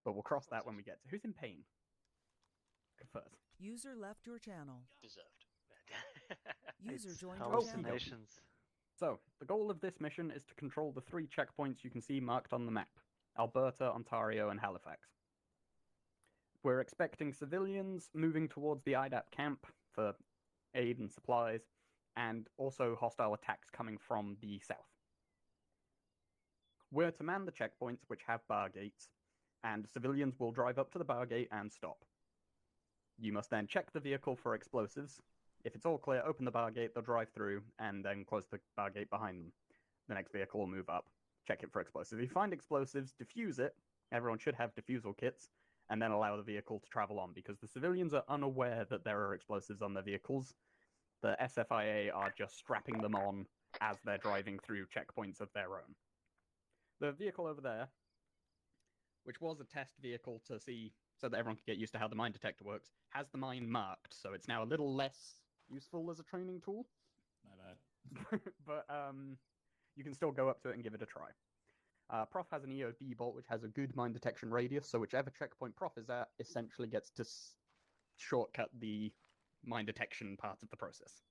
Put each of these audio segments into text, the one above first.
But we'll cross that when we get to who's in pain. First. User left your channel. Deserved. User joined your channel. Hallucinations. So, the goal of this mission is to control the 3 checkpoints you can see marked on the map: Alberta, Ontario, and Halifax. We're expecting civilians moving towards the IDAP camp for aid and supplies, and also hostile attacks coming from the south. We're to man the checkpoints, which have bar gates, and civilians will drive up to the bar gate and stop. You must then check the vehicle for explosives. If it's all clear, open the bar gate, they'll drive through, and then close the bar gate behind them. The next vehicle will move up, check it for explosives. If you find explosives, defuse it. Everyone should have defusal kits, and then allow the vehicle to travel on, because the civilians are unaware that there are explosives on their vehicles. The SFIA are just strapping them on as they're driving through checkpoints of their own. The vehicle over there, which was a test vehicle to see, so that everyone could get used to how the mine detector works, has the mine marked, so it's now a little less useful as a training tool. My bad. But you can still go up to it and give it a try. Prof has an EOD bolt, which has a good mine detection radius, so whichever checkpoint Prof is at essentially gets to shortcut the mine detection part of the process.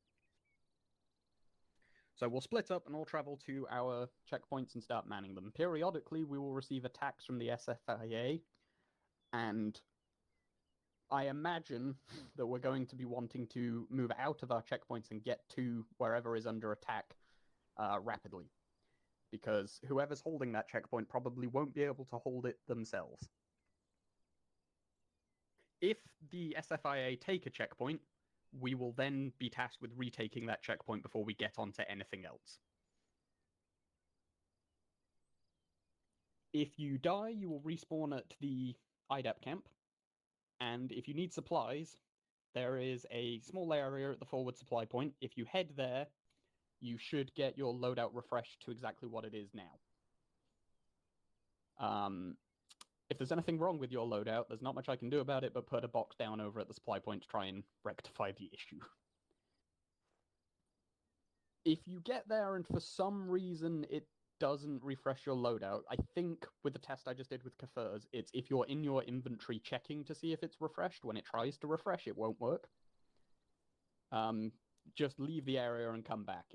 So we'll split up and all travel to our checkpoints and start manning them. Periodically, we will receive attacks from the SFIA, and I imagine that we're going to be wanting to move out of our checkpoints and get to wherever is under attack rapidly, because whoever's holding that checkpoint probably won't be able to hold it themselves. If the SFIA take a checkpoint, we will then be tasked with retaking that checkpoint before we get onto anything else. If you die, you will respawn at the IDAP camp, and if you need supplies, there is a small area at the forward supply point. If you head there, you should get your loadout refreshed to exactly what it is now. If there's anything wrong with your loadout, there's not much I can do about it, but put a box down over at the supply point to try and rectify the issue. If you get there and for some reason it doesn't refresh your loadout, I think with the test I just did with Kafurs, it's if you're in your inventory checking to see if it's refreshed. When it tries to refresh, it won't work. Just leave the area and come back.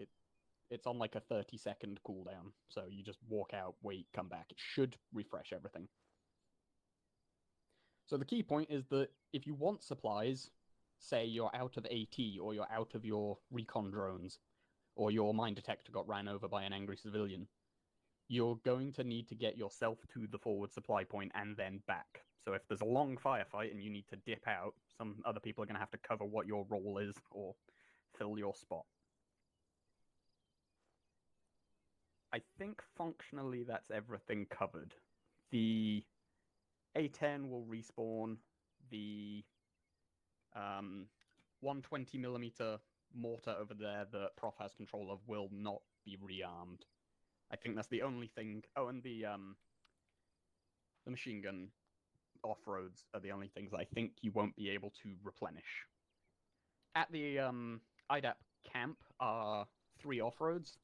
It's on like a 30-second cooldown, so you just walk out, wait, come back. It should refresh everything. So the key point is that if you want supplies, say you're out of AT, or you're out of your recon drones, or your mine detector got ran over by an angry civilian, you're going to need to get yourself to the forward supply point and then back. So if there's a long firefight and you need to dip out, some other people are going to have to cover what your role is or fill your spot. I think functionally that's everything covered. The A10 will respawn. The 120mm mortar over there that Prof has control of will not be rearmed. I think that's the only thing. Oh, and the machine gun off-roads are the only things I think you won't be able to replenish. At the IDAP camp are 3 off-roads.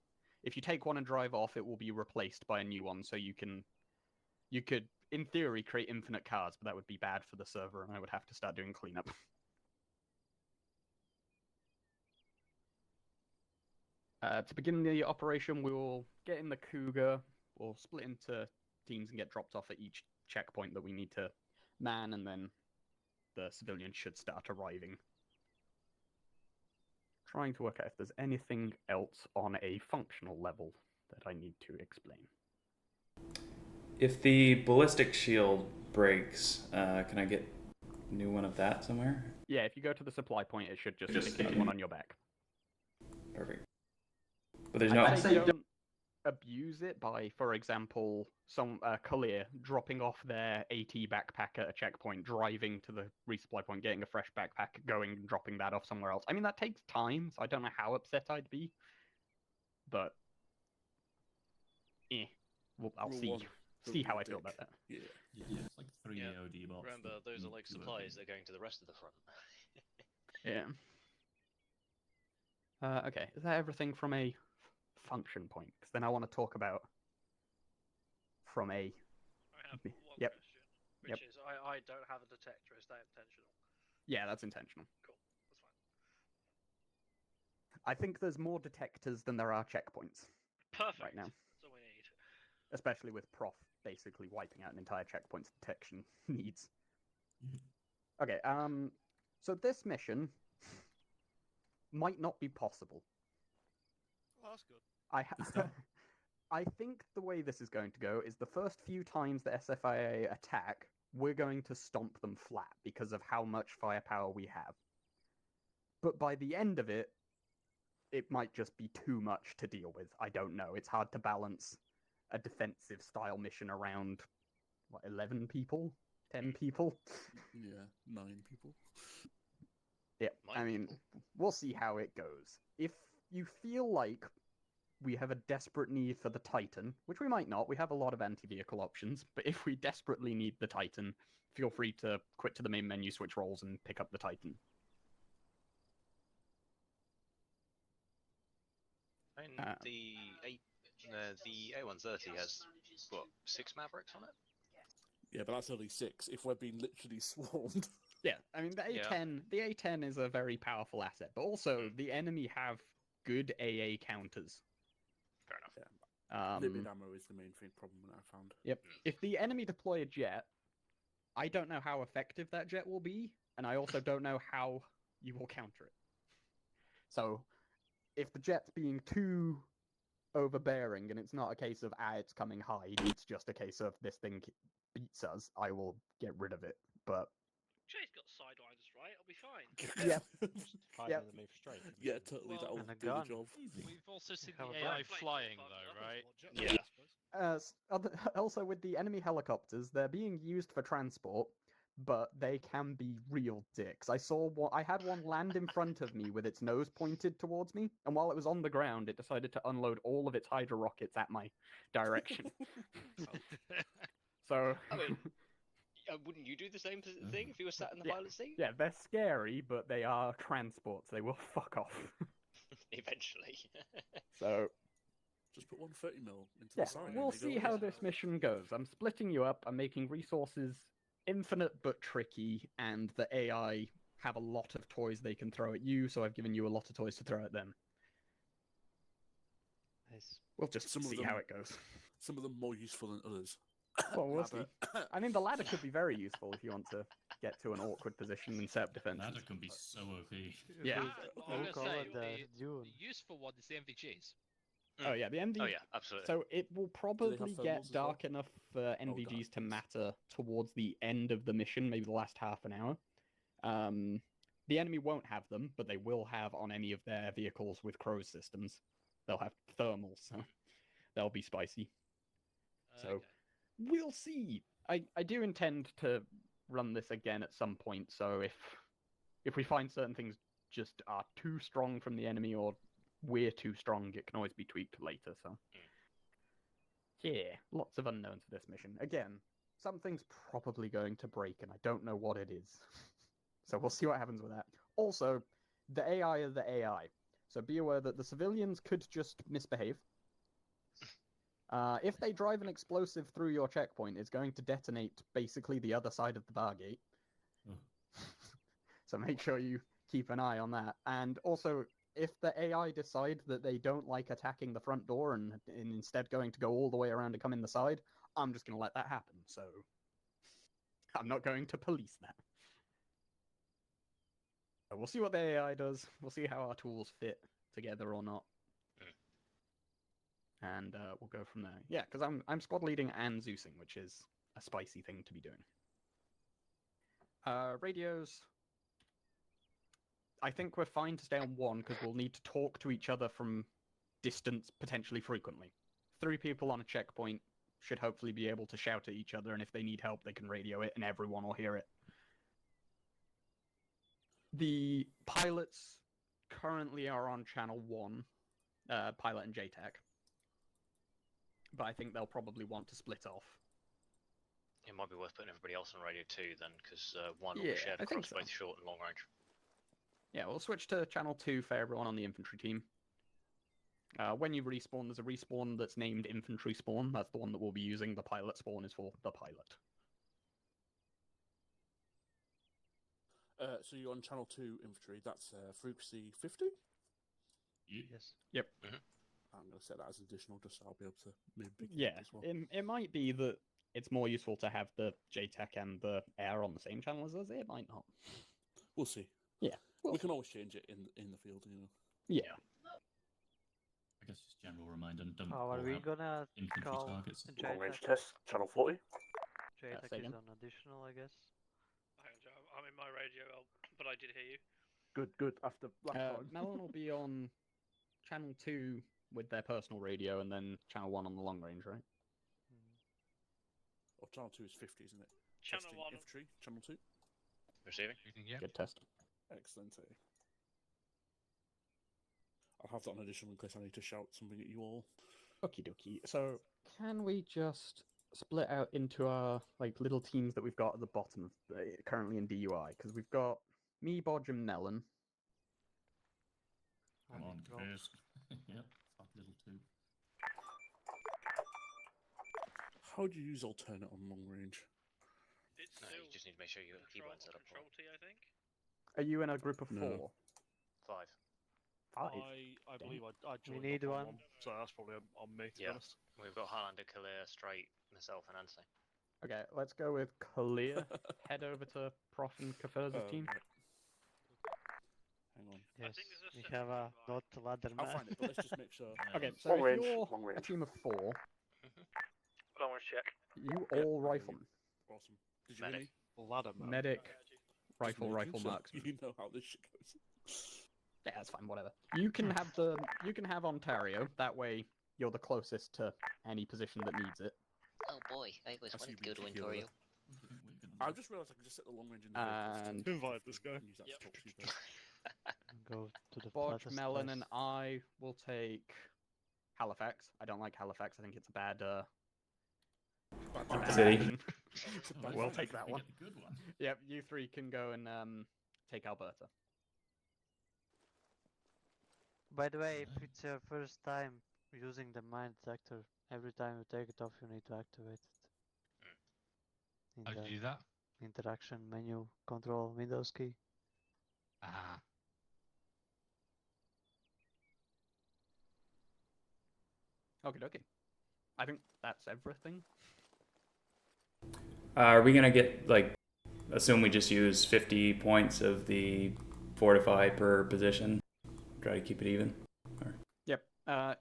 If you take one and drive off, it will be replaced by a new one, so you could, in theory, create infinite cars, but that would be bad for the server, and I would have to start doing cleanup. To begin the operation, we will get in the Cougar, we'll split into teams and get dropped off at each checkpoint that we need to man, and then the civilians should start arriving. Trying to work out if there's anything else on a functional level that I need to explain. If the ballistic shield breaks, can I get a new one of that somewhere? Yeah, if you go to the supply point, it should just stick one on your back. Perfect. But there's no... Don't abuse it by, for example, some Kalir dropping off their AT backpack at a checkpoint, driving to the resupply point, getting a fresh backpack, going and dropping that off somewhere else. I mean, that takes time, so I don't know how upset I'd be. But, I'll see how I feel about that. Yeah, it's like 3 Yeah. AOD bolts. Remember, those are like supplies. They're going to the rest of the front. Yeah. Okay, is that everything from a function point? Because then I want to talk about from a... I have one Yep. question. Yep. Which is, I don't have a detector. Is that intentional? Yeah, that's intentional. Cool. That's fine. I think there's more detectors than there are checkpoints Perfect. right now, That's all we need. especially with Prof basically wiping out an entire checkpoint's detection needs. Okay, so this mission might not be possible. Well, that's good. Good stuff. I think the way this is going to go is the first few times the SFIA attack, we're going to stomp them flat because of how much firepower we have. But by the end of it, it might just be too much to deal with. I don't know. It's hard to balance a defensive style mission around, what, 11 people? 10 people? Yeah, 9 people. Yeah, I Nine mean, people. we'll see how it goes. If you feel like we have a desperate need for the Titan, which we might not, we have a lot of anti-vehicle options, but if we desperately need the Titan, feel free to quit to the main menu, switch roles, and pick up the Titan. I mean, the A130 has what, 6 Mavericks on it? Yeah, but that's only 6 if we're being literally swarmed. Yeah, I mean, the A10, the A10 is a very powerful asset, but also the enemy have good AA counters. Fair enough. Limited ammo is the main problem that I found. Yep. If the enemy deploy a jet, I don't know how effective that jet will be, and I also don't know how you will counter it. So, if the jet's being too overbearing and it's not a case of, it's coming high, it's just a case of this thing beats us, I will get rid of it. But Jay's got sidelines, right? I'll be fine. yeah, Find Yep. them move straight. Yeah, totally. Well, that'll and a do gun. the job. We've also seen Have the a AI plan. flying, though, right? Yeah. also with the enemy helicopters, they're being used for transport, but they can be real dicks. I had one land in front of me with its nose pointed towards me, and while it was on the ground, it decided to unload all of its Hydra rockets at my direction. So, I mean, wouldn't you do the same thing if you were sat in the Yeah. pilot seat? yeah, they're scary, but they are transports. They will fuck off. Eventually. So, Just put 130mm into yeah, the side. we'll and they see go how away. this mission goes. I'm splitting you up. I'm making resources infinite but tricky, and the AI have a lot of toys they can throw at you, so I've given you a lot of toys to throw at them. Nice. We'll just Some of see them- how it goes. Some of them more useful than others. Well, we'll see. Ladder. I mean, the ladder could be very useful if you want to get to an awkward position and set up defenses. Ladder can be so OP. Yeah. I'm gonna Call say it the Dune. the useful one is the MVGs. Oh yeah, the MV. Oh yeah, absolutely. So it will probably thermals get as well? dark enough for NVGs to dark. matter towards the end of the mission, maybe the last half an hour. The enemy won't have them, but they will have on any of their vehicles with Crow's systems. They'll have thermals, so they'll be spicy. So Okay. we'll see. I do intend to run this again at some point, so if we find certain things just are too strong from the enemy or we're too strong, it can always be tweaked later, so. Yeah, lots of unknowns for this mission. Again, something's probably going to break, and I don't know what it is. So we'll see what happens with that. Also, the AI are the AI, so be aware that the civilians could just misbehave. If they drive an explosive through your checkpoint, it's going to detonate basically the other side of the bar gate. Oh. So make sure you keep an eye on that. And also, if the AI decide that they don't like attacking the front door and instead going to go all the way around and come in the side, I'm just going to let that happen. So I'm not going to police that. So we'll see what the AI does. We'll see how our tools fit together or not. And we'll go from there. Yeah, because I'm squad leading and Zeusing, which is a spicy thing to be doing. Radios. I think we're fine to stay on one because we'll need to talk to each other from distance potentially frequently. 3 people on a checkpoint should hopefully be able to shout at each other, and if they need help, they can radio it, and everyone will hear it. The pilots currently are on channel 1, Pilot and JTAC. But I think they'll probably want to split off. It might be worth putting everybody else on radio too, then, because one will Yeah, be shared I think across so. both short and long range. Yeah, we'll switch to channel 2 for everyone on the infantry team. When you respawn, there's a respawn that's named infantry spawn. That's the one that we'll be using. The pilot spawn is for the pilot. So you're on channel 2 infantry. That's frequency 50. Yes. I'm going to set that as additional, just so I'll be able to move big Yeah, as well. it might be that it's more useful to have the JTAC and the air on the same channel as us. It might not. We'll see. Yeah, We can always change it in the field, you know. Yeah. I guess just general reminder. Don't How are call we out gonna infantry call targets. a JTAC? test, channel 40. JTAC say is again? on additional, I guess. Hang on, Joe. I'm in my radio, but I did hear you. Good. After last time. Melon will be on channel 2 with their personal radio, and then channel 1 on the long range, right? Or channel 2 is 50, isn't it? Channel Testing 1. infantry, channel 2. Receiving. Yeah. Good test. Excellent. I'll have that on additional in case I need to shout something at you all. Okie dokie. So, can we just split out into our like little teams that we've got at the bottom of currently in DUI? Because we've got me, Bodge, and Melon. Come on, Go. Kafairs. Yep, fab little two. How do you use alternate on long range? It's No, still you just need to make sure you got a keyboard set up for Control it. T, I think. Are you in a group of No. 4? 5. 5. I Damn. believe I joined need up on one. so that's probably on me, to be Yeah. honest. We've got Highlander, Kalir, Straight, myself, and Anthony. Okay, let's go with Kalir. Head over to Prof and Kafirs' team. Right. Hang on. I Yes, think there's a we separate have a divide. not ladder I'll man. find it, but let's just make sure. Okay, so Long if range, you're long range. a team of 4, Long range check. you Yep, all I hear riflemen. Awesome. Did you hear Medic. me? Ladder man. Medic, Just rifle, making rifle sure marksman. You know how this shit goes. Yeah, that's fine, whatever. You can have Ontario, that way you're the closest to any position that needs it. Oh boy, I always I see wanted to go to you cheeky over Ontario. I just realised I can just set the long range in the And Invite this guy. and use that to talk to you guys. Go to the Bodge, flattest Melon, place. and I will take Halifax. I don't like Halifax. I think it's a bad bad City. action. Oh, We'll I take forget that one. the good one. Yep, you 3 can go and take Alberta. By the way, if it's your first time using the mine detector, every time you take it off, you need to activate it. In How do the you do that? interaction menu, control Windows key. Ah. Okay. I think that's everything. Are we gonna get like? Assume we just use 50 points of the fortify per position. Try to keep it even. Yep.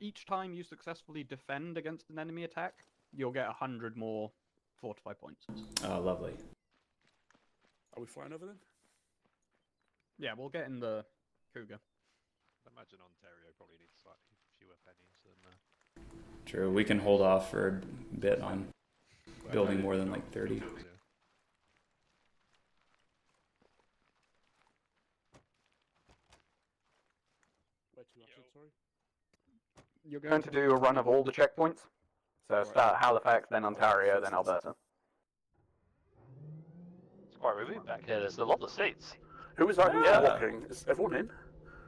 Each time you successfully defend against an enemy attack, you'll get 100 more fortify points. Oh, lovely. Are we flying over then? Yeah, we'll get in the Cougar. I imagine Ontario probably needs slightly fewer pennies than. True. We can hold off for a bit on building more than like 30. Where to actually, sorry? You're going to do a run of all the checkpoints. So start Halifax, then Ontario, then Alberta. It's quite roomy back here. There's a lot of seats. Who was that Yeah. walking? Is everyone in?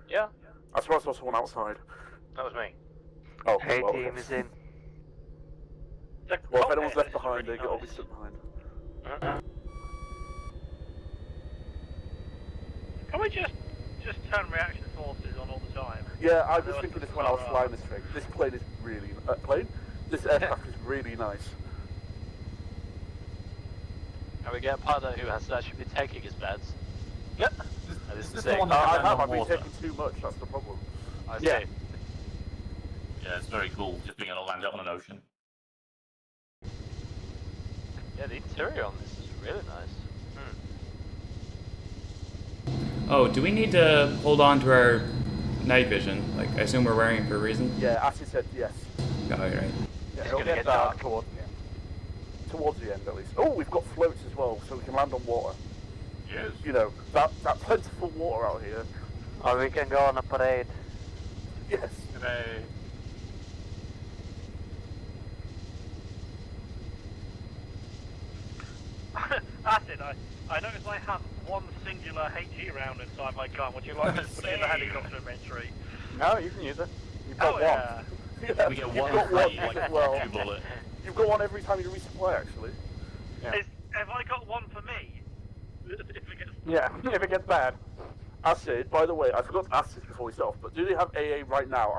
Yeah, I swear I saw someone outside. that was me. Oh, Hey, well, team okay. is in. Well, if anyone's left behind, they get obviously stuck behind. Can we just turn reaction forces on all the time? Yeah, I know was it's thinking a this when I was car. flying this thing. This plane is really This aircraft is really nice. Can we get a partner who has to actually be taking his beds? Yep. And this is the the thing. one I that have. on I've been water? taking too much. That's the problem. I see. Yeah. Yeah, it's very cool just being able to land it on an ocean. Yeah, the interior on this is really nice. Oh, do we need to hold on to our night vision? Like, I assume we're wearing it for a reason? Yeah, Ashley said yes. Oh, right. Yeah, It's it'll gonna get get dark dark towards the end. towards the end at least. Oh, we've got floats as well, so we can land on water. Yes. You know, that plentiful water out here. Or we can go on a parade. Yes. Today. Acid, I noticed I have one singular HE round inside my gun. Would you like me to put it in the helicopter inventory? No, you can use it. You've got Oh one. yeah. Yeah, We get you've one got one free, like, as well. two bullet. You've got one every time you resupply, actually. Yeah. Have I got one for me? If it gets Yeah, if it gets bad. Acid, by the way, I forgot to ask this before we start off, but do they have AA right now?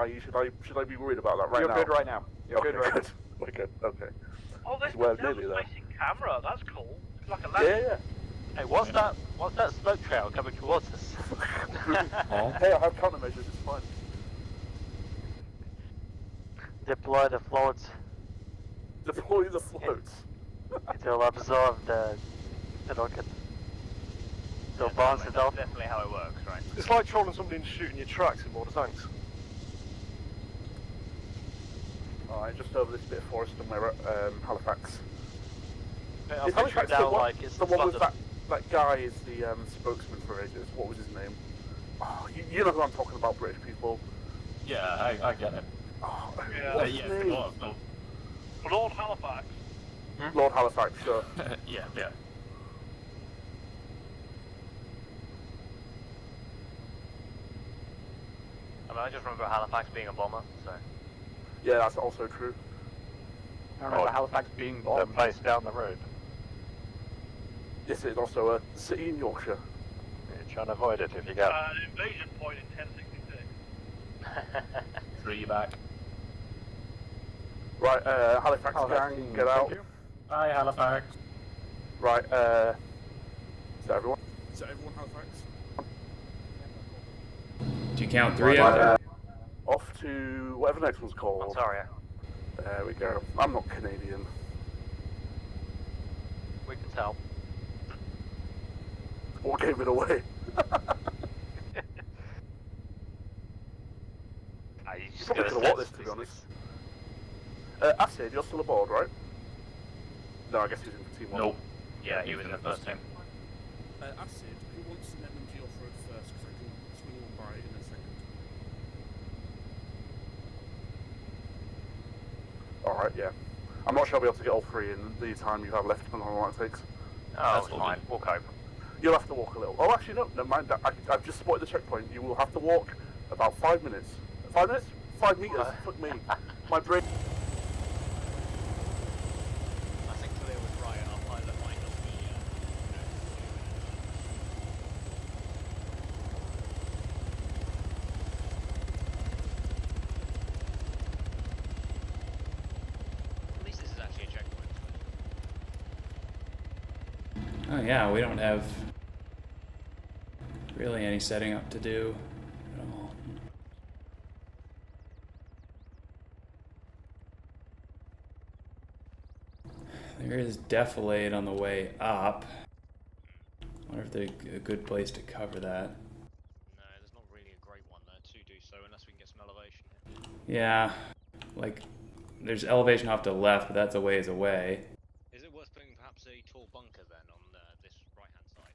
Should I be worried about that right now? You're good right now. You're Okay, good right good. We're good. Okay. Oh, this Well, is nearly there. facing camera. That's cool. It's like a Yeah, landing. yeah. Hey, what's that smoke trail coming towards us? Hey, I have countermeasures. It's fine. Deploy the floats. Deploy the floats. It will absorb the rocket. So bounce it off. Definitely how it works, right? It's like trolling somebody and shooting your tracks in Border Tanks. Alright, just over this bit of forest and we're at Halifax. I'm Is picturing Halifax down the one, like it's the one with London. that guy is the spokesman for ages? What was his name? Oh, you know who I'm talking about, British people. Yeah, I get it. Oh, Yeah. what's his Yeah, name? Lord Halifax. Lord Halifax, sure. yeah. I mean, I just remember Halifax being a bomber, so. Yeah, that's also true. I remember Halifax being bombed. Base down the road. Yes, it is also a city in Yorkshire. You're trying to avoid it if you can. An invasion point in 1066. 3 back. Right, Halifax Halifax, gang, get out. thank you. Hi, Halifax. Right, is that everyone? Is that everyone Halifax? Do you count 3 Right, out? off to whatever the next one's called. Ontario. There we go. I'm not Canadian. We can tell. What gave it away? You just Probably could have walked this, to be honest. Acid, you're still aboard, right? No, I guess he's in Team 1. Nope. Yeah, he was in the first team. Acid, who wants to let them G off-road first? Because I can swing on by in a second. Alright, yeah. I'm not sure I'll be able to get all 3 in the time you have left, depending on how long it takes. Oh, it's fine. We'll cope. You'll have to walk a little. Oh, actually, no, never mind. I've just spotted the checkpoint. You will have to walk about 5 minutes. 5 minutes? 5 meters? Fuck me. My brain. I think Clear was right. Our pilot might not be. At least this is actually a checkpoint. Oh yeah, we don't have really any setting up to do at all. There is defilade on the way up. Wonder if there's a good place to cover that. No, there's not really a great one there to do so unless we can get some elevation here. Yeah, like there's elevation off to the left, but that's a ways away. Is it worth putting perhaps a tall bunker then on this right-hand side?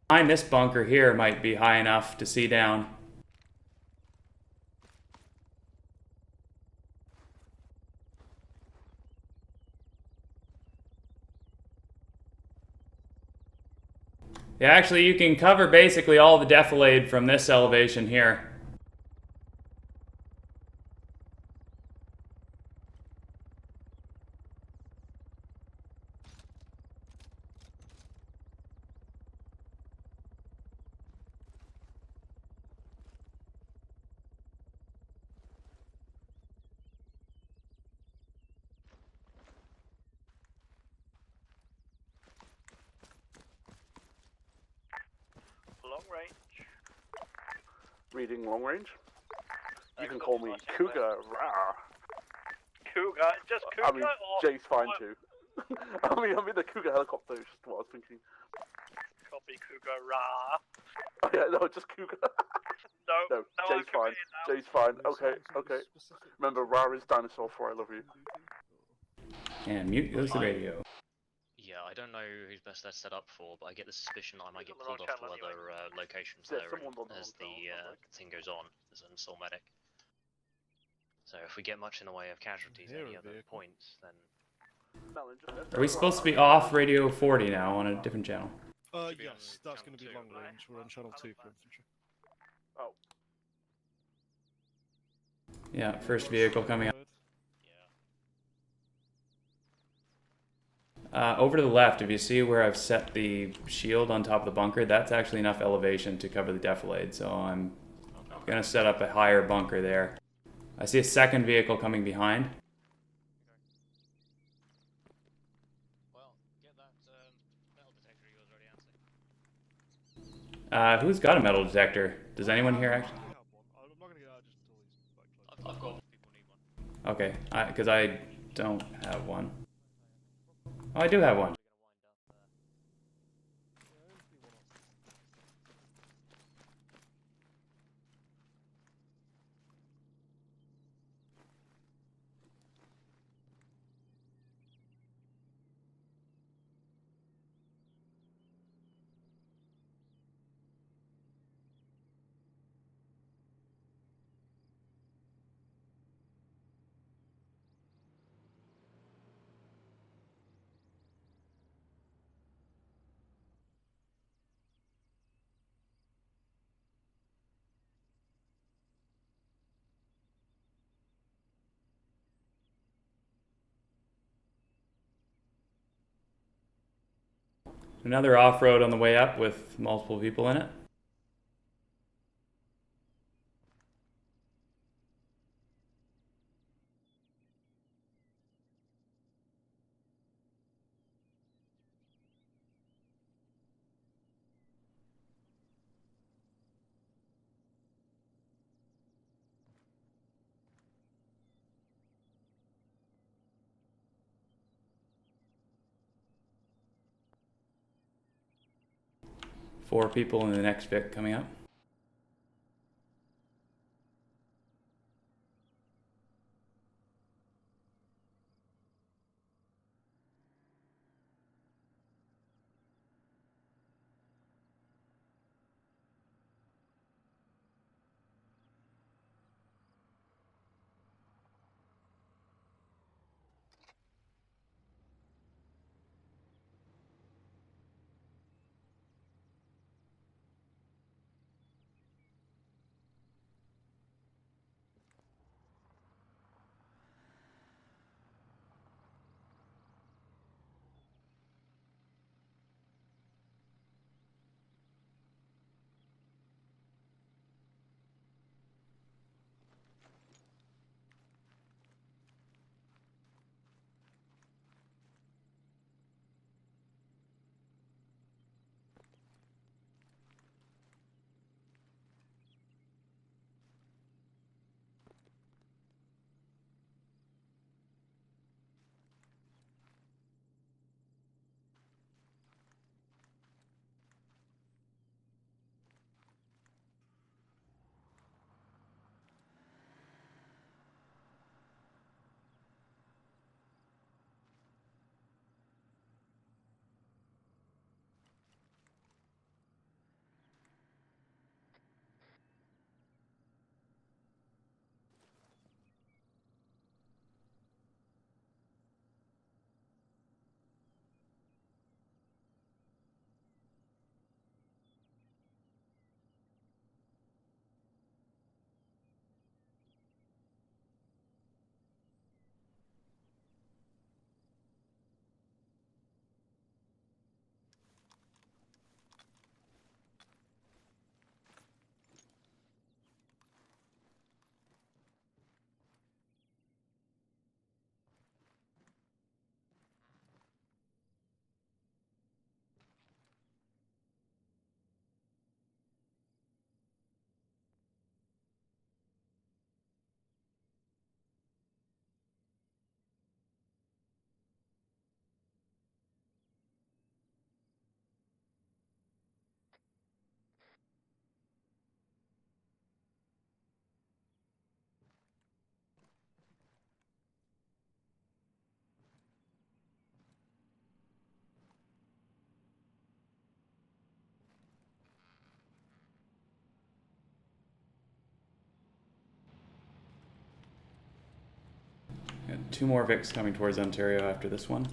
Behind this bunker here might be high enough to see down. Yeah, actually you can cover basically all the defilade from this elevation here. Long range. Reading long range. You can Excellent, call me nice and Cougar. Rawr. Cougar, just Cougar I mean, or... Jay's fine too. I mean the Cougar helicopter is just what I was thinking. Copy Cougar, rah. Oh yeah, no, just Cougar. No, No, Jay's I'm fine. committed now. Jay's fine. Okay, okay. Remember, Rawr is dinosaur for I love you. And mute goes the radio. Yeah, I don't know who's best that's set up for, but I get the suspicion that I might get Someone pulled on off to channel other locations Yeah, there someone's on the as wrong the channel, thing goes on as an assault medic. So if we get much in the way of casualties at Here any a other vehicle. points, then Are we supposed to be off radio 40 now on a different channel? Should be on Yes, that's channel going to be 2, long right? range. We're on channel 2 for infantry. Oh, Yeah, first vehicle coming up. yeah. Over to the left, if you see where I've set the shield on top of the bunker, that's actually enough elevation to cover the defilade, so I'm gonna set up a higher bunker there. I see a second vehicle coming behind. Well, get that metal detector of yours ready, Anthony. Who's got a metal detector? Does anyone here actually? I have one. I'm not going to get out just until he's like close. I've got one. People need one. Okay, because I don't have one. Oh, I do have one. Another off-road on the way up with multiple people in it. Four people in the next Vic coming up. And two more Vics coming towards Ontario after this one.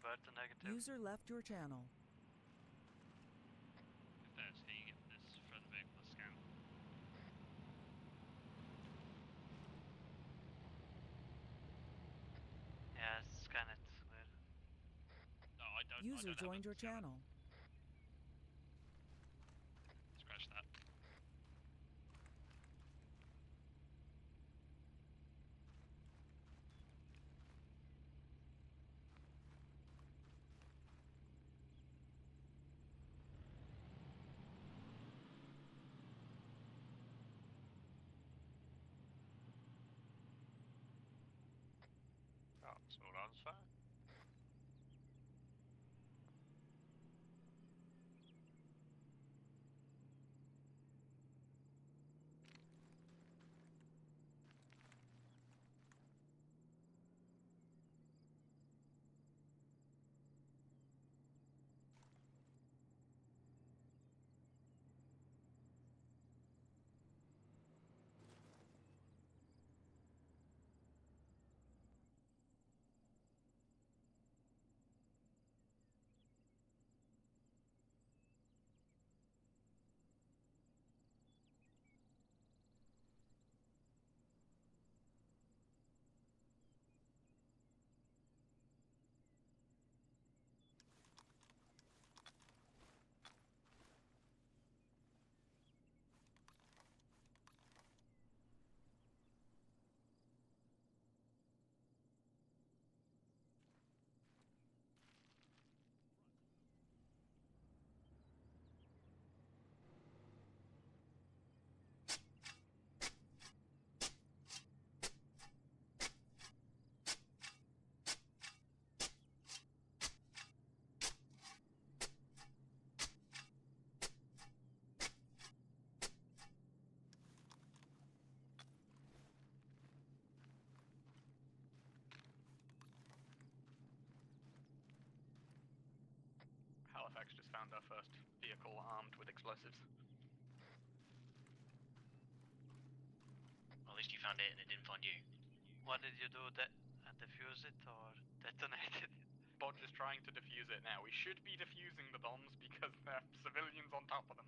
Convert to negative. User left your channel. If there's he get this front vehicle scan. Yeah, scan it. Clear. No, I don't. User joined your channel. Scratch that. Oh, so on fire. Halifax just found our first vehicle armed with explosives. Well, at least you found it and it didn't find you. What did you do? Defuse it or detonate it? Bodge is trying to defuse it now. We should be defusing the bombs because there are civilians on top of them.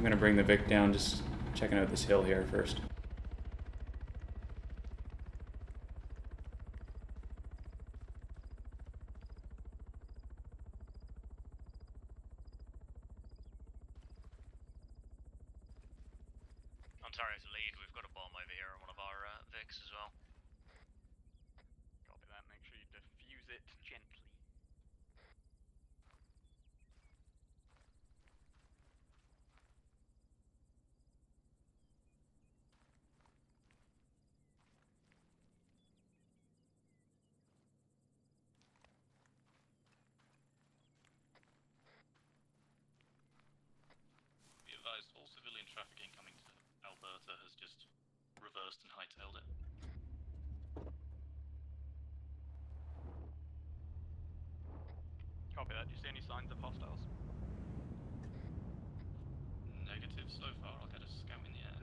I'm gonna bring the Vic down, just checking out this hill here first. Ontario's lead, we've got a bomb over here on one of our Vics as well. Copy that. Make sure you defuse it gently. Be advised, all civilian traffic incoming to Alberta has just reversed and hightailed it. Copy that. Do you see any signs of hostiles? Negative so far. I'll get a scout in the air.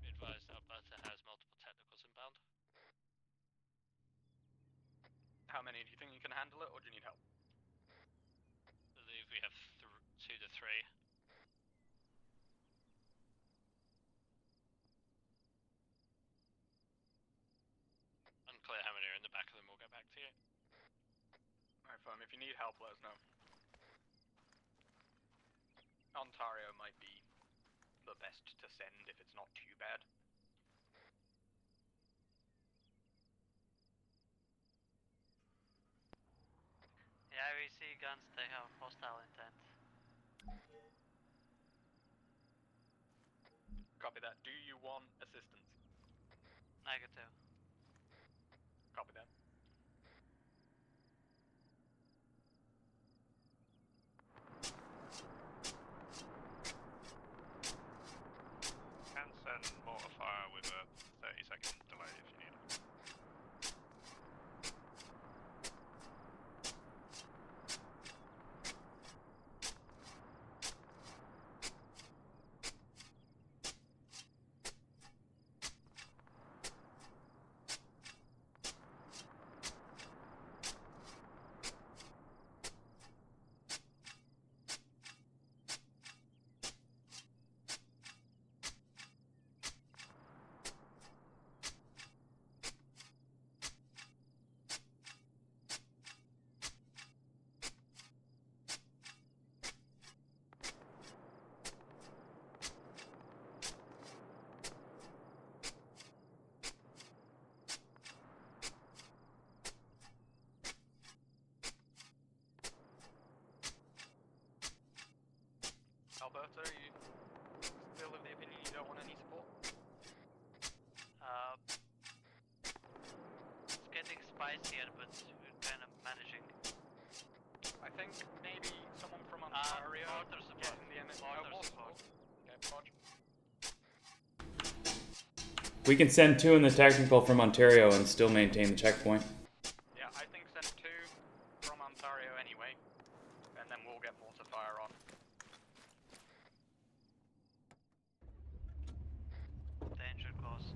Be advised, Alberta has multiple technicals inbound. How many? Do you think you can handle it, or do you need help? I believe we have 2 to 3. Unclear how many are in the back of them, we'll get back to you. Alright, fine. If you need help, let us know. Ontario might be the best to send if it's not too bad. Yeah, we see guns, they have hostile intent. Copy that. Do you want assistance? Negative. Copy that. Can send mortar fire with a 30-second delay if you need it. Alberta, are you still of the opinion you don't want any support? It's getting spicier, but we're kind of managing. I think maybe someone from Ontario Mortar support. getting the MS. Mortar more support. Okay, Podge. We can send 2 in the technical from Ontario and still maintain the checkpoint. Yeah, I think send 2 from Ontario anyway, and then we'll get mortar fire on. Danger cause.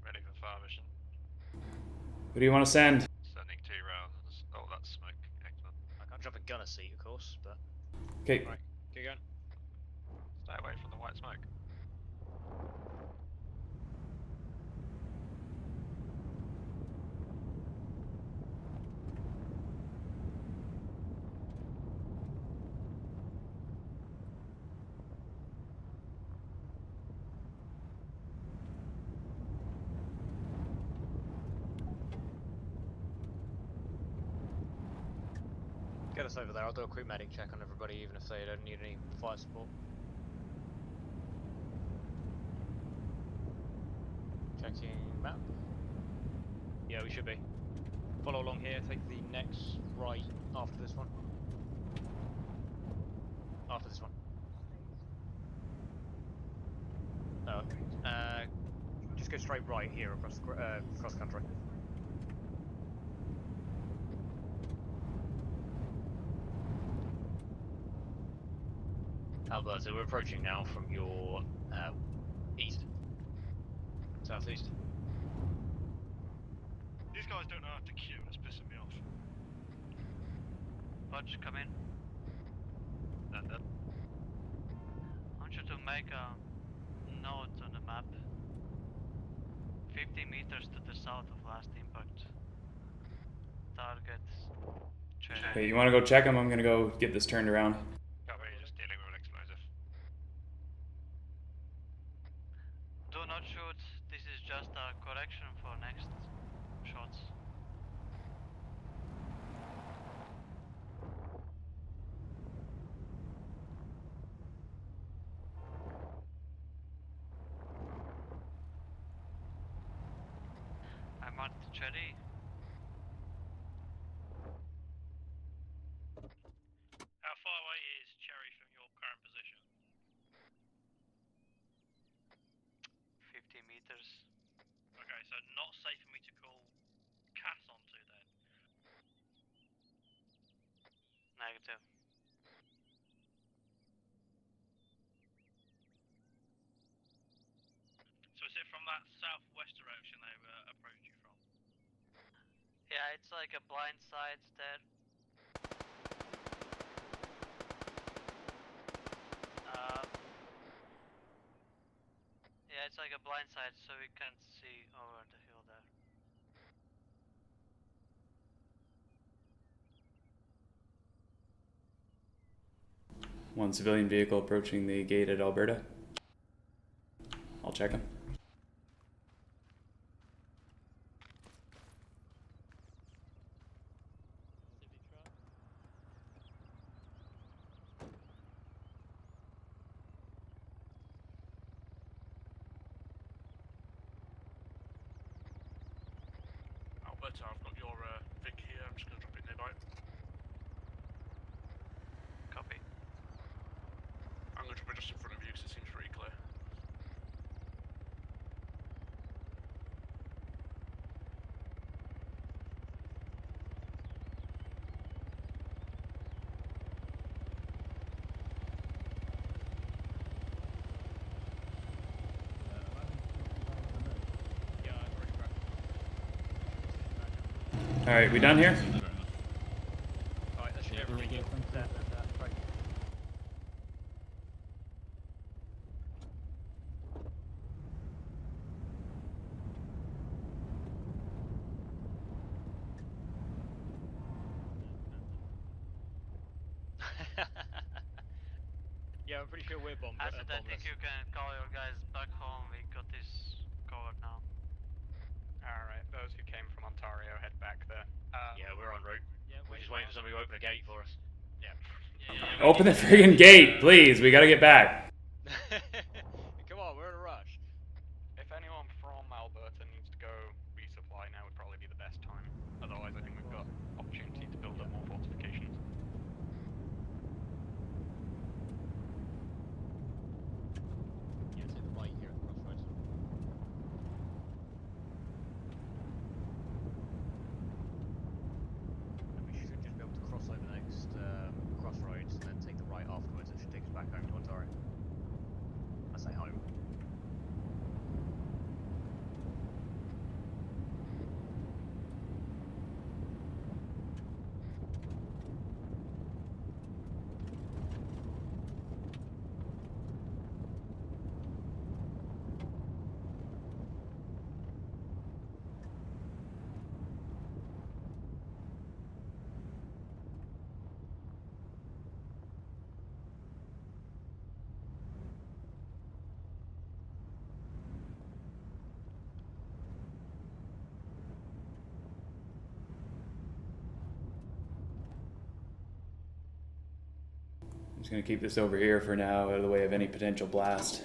Ready for fire mission. Who do you want to send? Sending 2 rounds. Oh, that's smoke. Excellent. I can't drop a gunner seat, of course, but Okay. Right, keep going. stay away from the white smoke. Get us over there, I'll do a quick medic check on everybody, even if they don't need any fire support. Checking map. Yeah, we should be. Follow along here, take the next right after this one. After this one. Oh, just go straight right here across the country. Alberta, we're approaching now from your east. Southeast. These guys don't know how to queue, and it's pissing me off. Budge, come in. Thunder. I want you to make a note on the map. 50 meters to the south of last impact. Target. Check. Hey, you want to go check them? I'm gonna go get this turned around. Copy, just dealing with an explosive. Do not shoot. This is just a correction for next shots. I'm at Cherry. How far away is Cherry from your current position? 50 meters. Okay, so not safe for me to call Cass onto then. Negative. So is it from that southwest direction they approached you from? Yeah, it's like a blind side there. Yeah, it's like a blind side, so we can't see over the hill there. One civilian vehicle approaching the gate at Alberta. I'll check him. Alberta, I've got your Vic here. I'm just going to drop it nearby. Copy. I'm going to drop it just in front of you because it seems pretty clear. All right, we done here? Alright, that should everything be set. Right. Yeah, I'm pretty sure we're bombed. I said I think you can call your guys back home. We got this covered now. Alright, those who came from Ontario head back there. Yeah, we're en route. Yeah, We're just waiting for somebody to open a gate for us. Open the friggin' gate, please. We gotta get back. Come on, we're in a rush. If anyone from Alberta needs to go resupply, now would probably be the best time. Otherwise, I think we've got opportunity to build up more fortifications. Yeah, take the right here at the crossroads. And we should just be able to cross over the next crossroads and then take the right afterwards. It should take us back home to Ontario. I say home. I'm just gonna keep this over here for now, out of the way of any potential blast.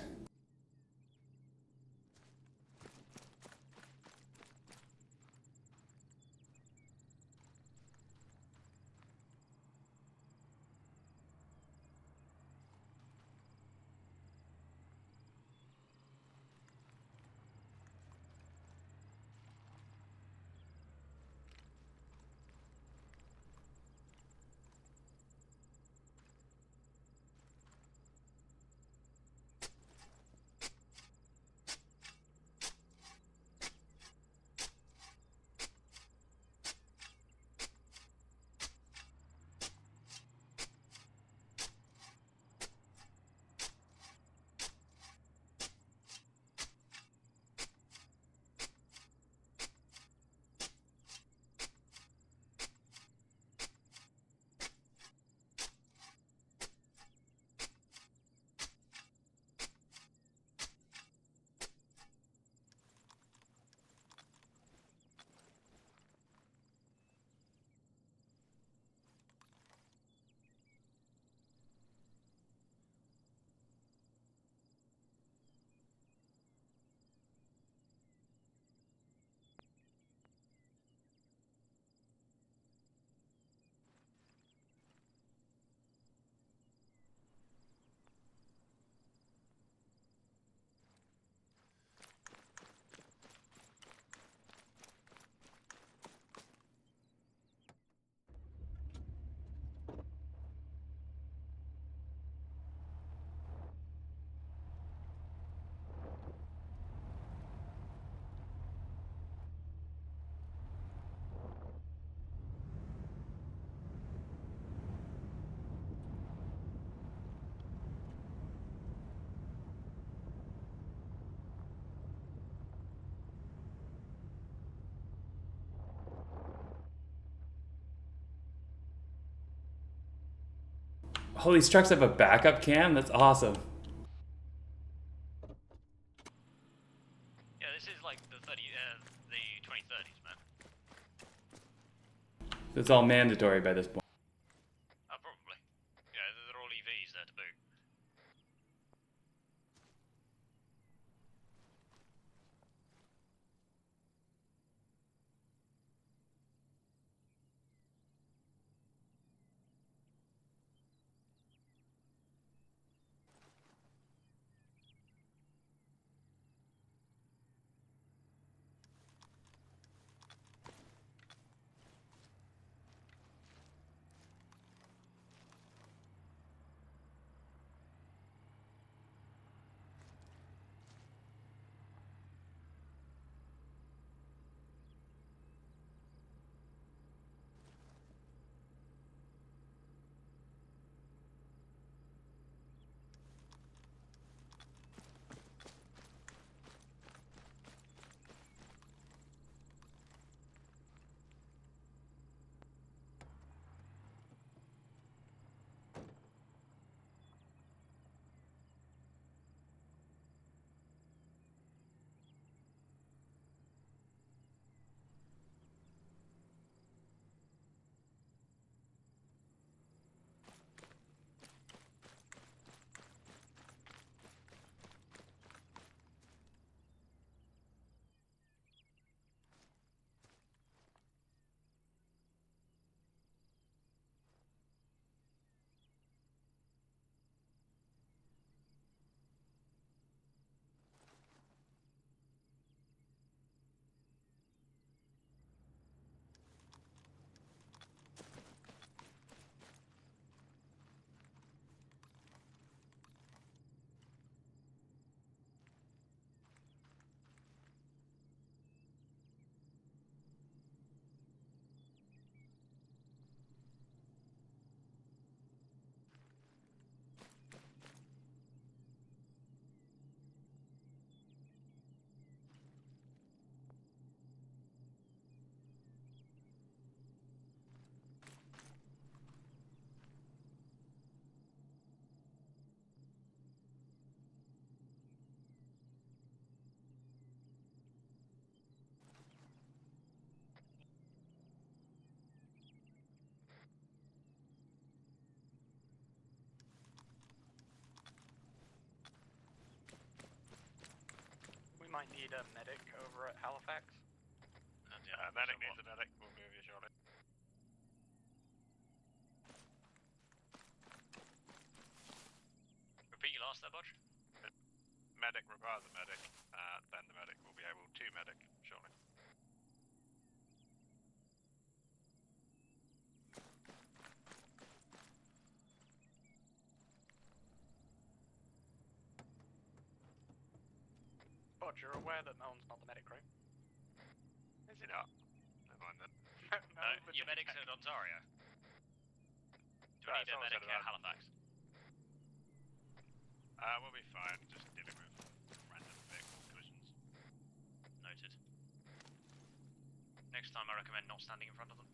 Oh, these trucks have a backup cam? That's awesome. Yeah, this is like the 2030s, man. It's all mandatory by this point. Probably. Yeah, they're all EVs there to boot. We might need a medic over at Halifax. Medic needs a medic. We'll move you shortly. Repeat your last there, Bodge. Medic requires a medic. Then the medic will be able to medic shortly. Bod, you're aware that Melon's not the medic, right? Is he not? Never mind then. Your medic's in Ontario. Do we Right, need a someone medic said at that. Halifax? We'll be fine. Just dealing with random vehicle collisions. Noted. Next time I recommend not standing in front of them.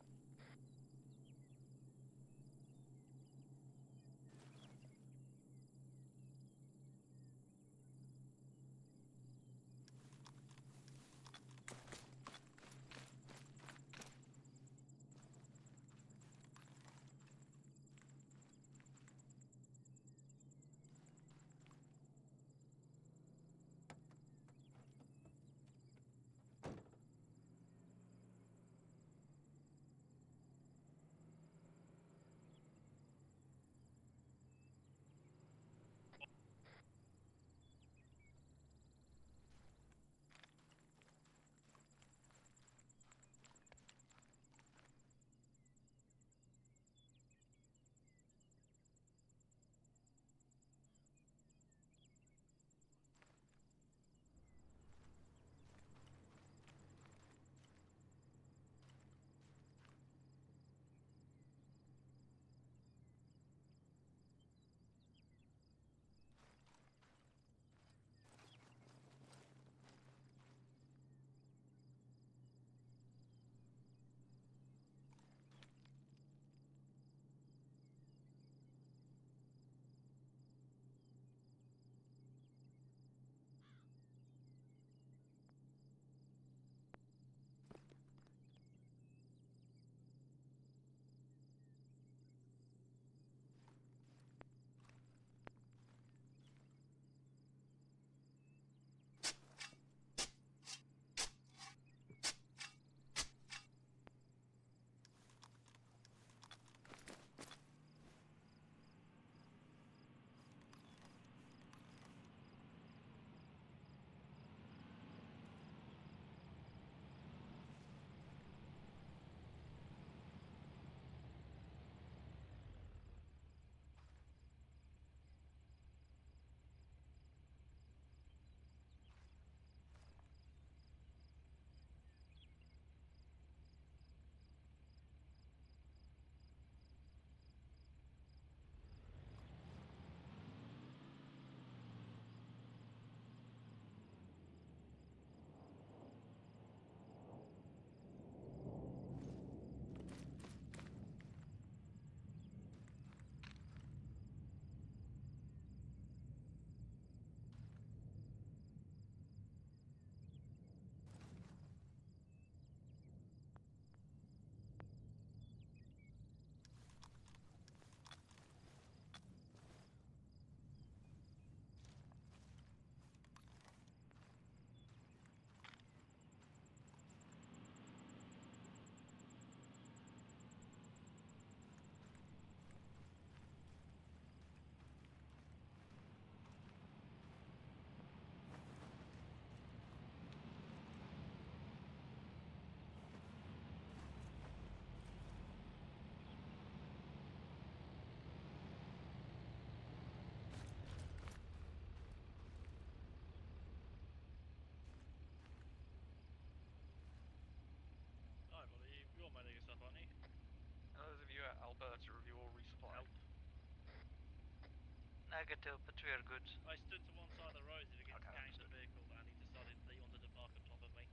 Negative, but we are good. I stood to one side of the road to begin Okay, scanning the understood. vehicle, and he decided that he wanted to park on top of me.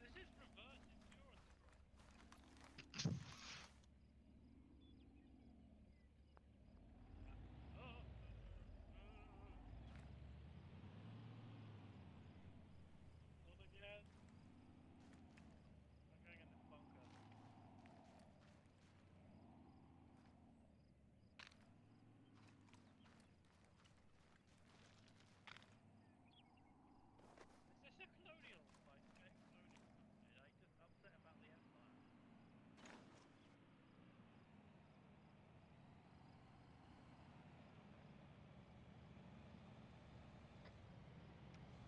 This is reverse endurance drop. Not again. I'm going in this bunker. Is this a colonial, like, ex-colonial country? Like, just upset about the empire?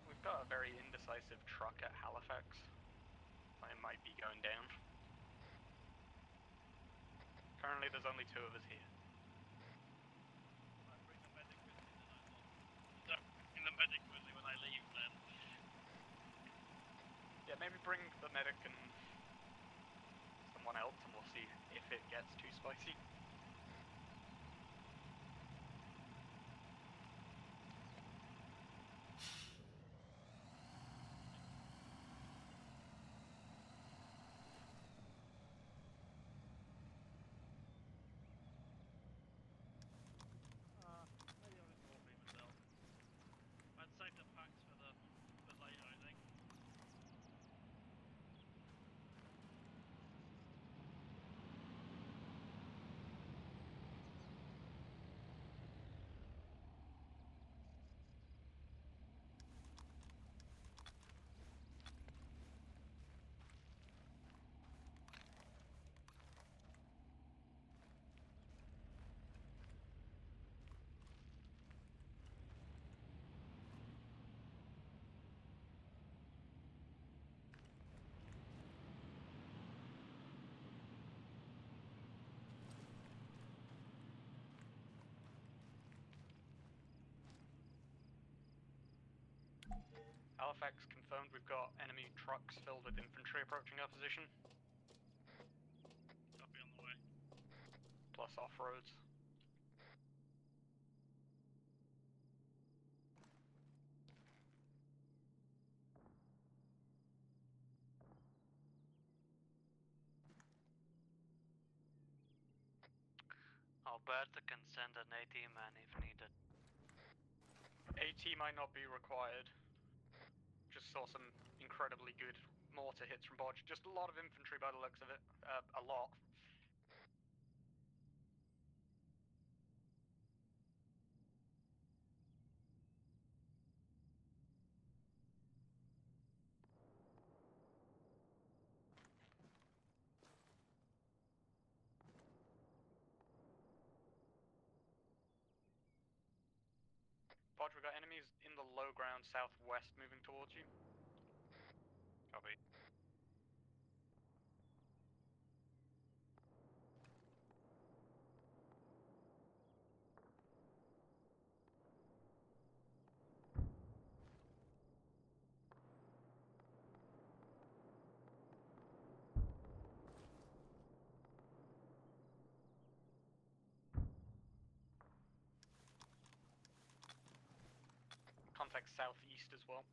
We've got a very indecisive truck at Halifax. It might be going down. Currently, there's only 2 of us here. I bring the medic with me, then I'm not. Don't bring the medic with me when I leave, then. Yeah, maybe bring the medic and someone else, and we'll see if it gets too spicy. Maybe I'll just walk me myself. I'd save the packs for later, I think. Halifax confirmed we've got enemy trucks filled with infantry approaching our position, Copy on the way. plus off-roads. Alberta can send an AT man if needed. AT might not be required. Just saw some incredibly good mortar hits from Bodge. Just a lot of infantry by the looks of it. A lot. Bodge, we've got enemies in the low ground southwest moving towards you. Copy. Contact southeast as well.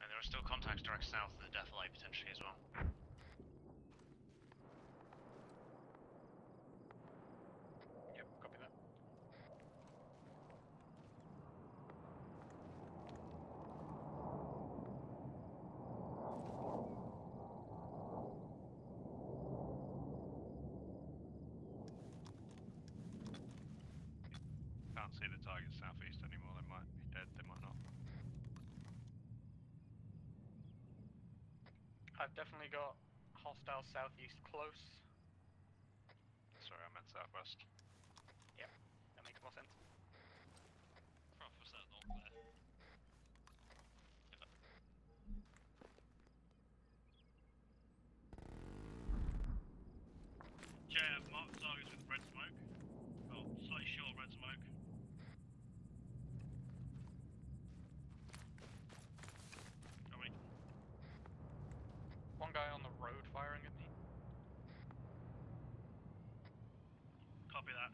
And there are still contacts direct south of the defilade potentially as well. Yep, copy that. Can't see the target southeast anymore. They might be dead. They might not. I've definitely got hostile southeast close. Sorry, I meant southwest. Yep, that makes more sense. Prof, was that not clear? Copy that.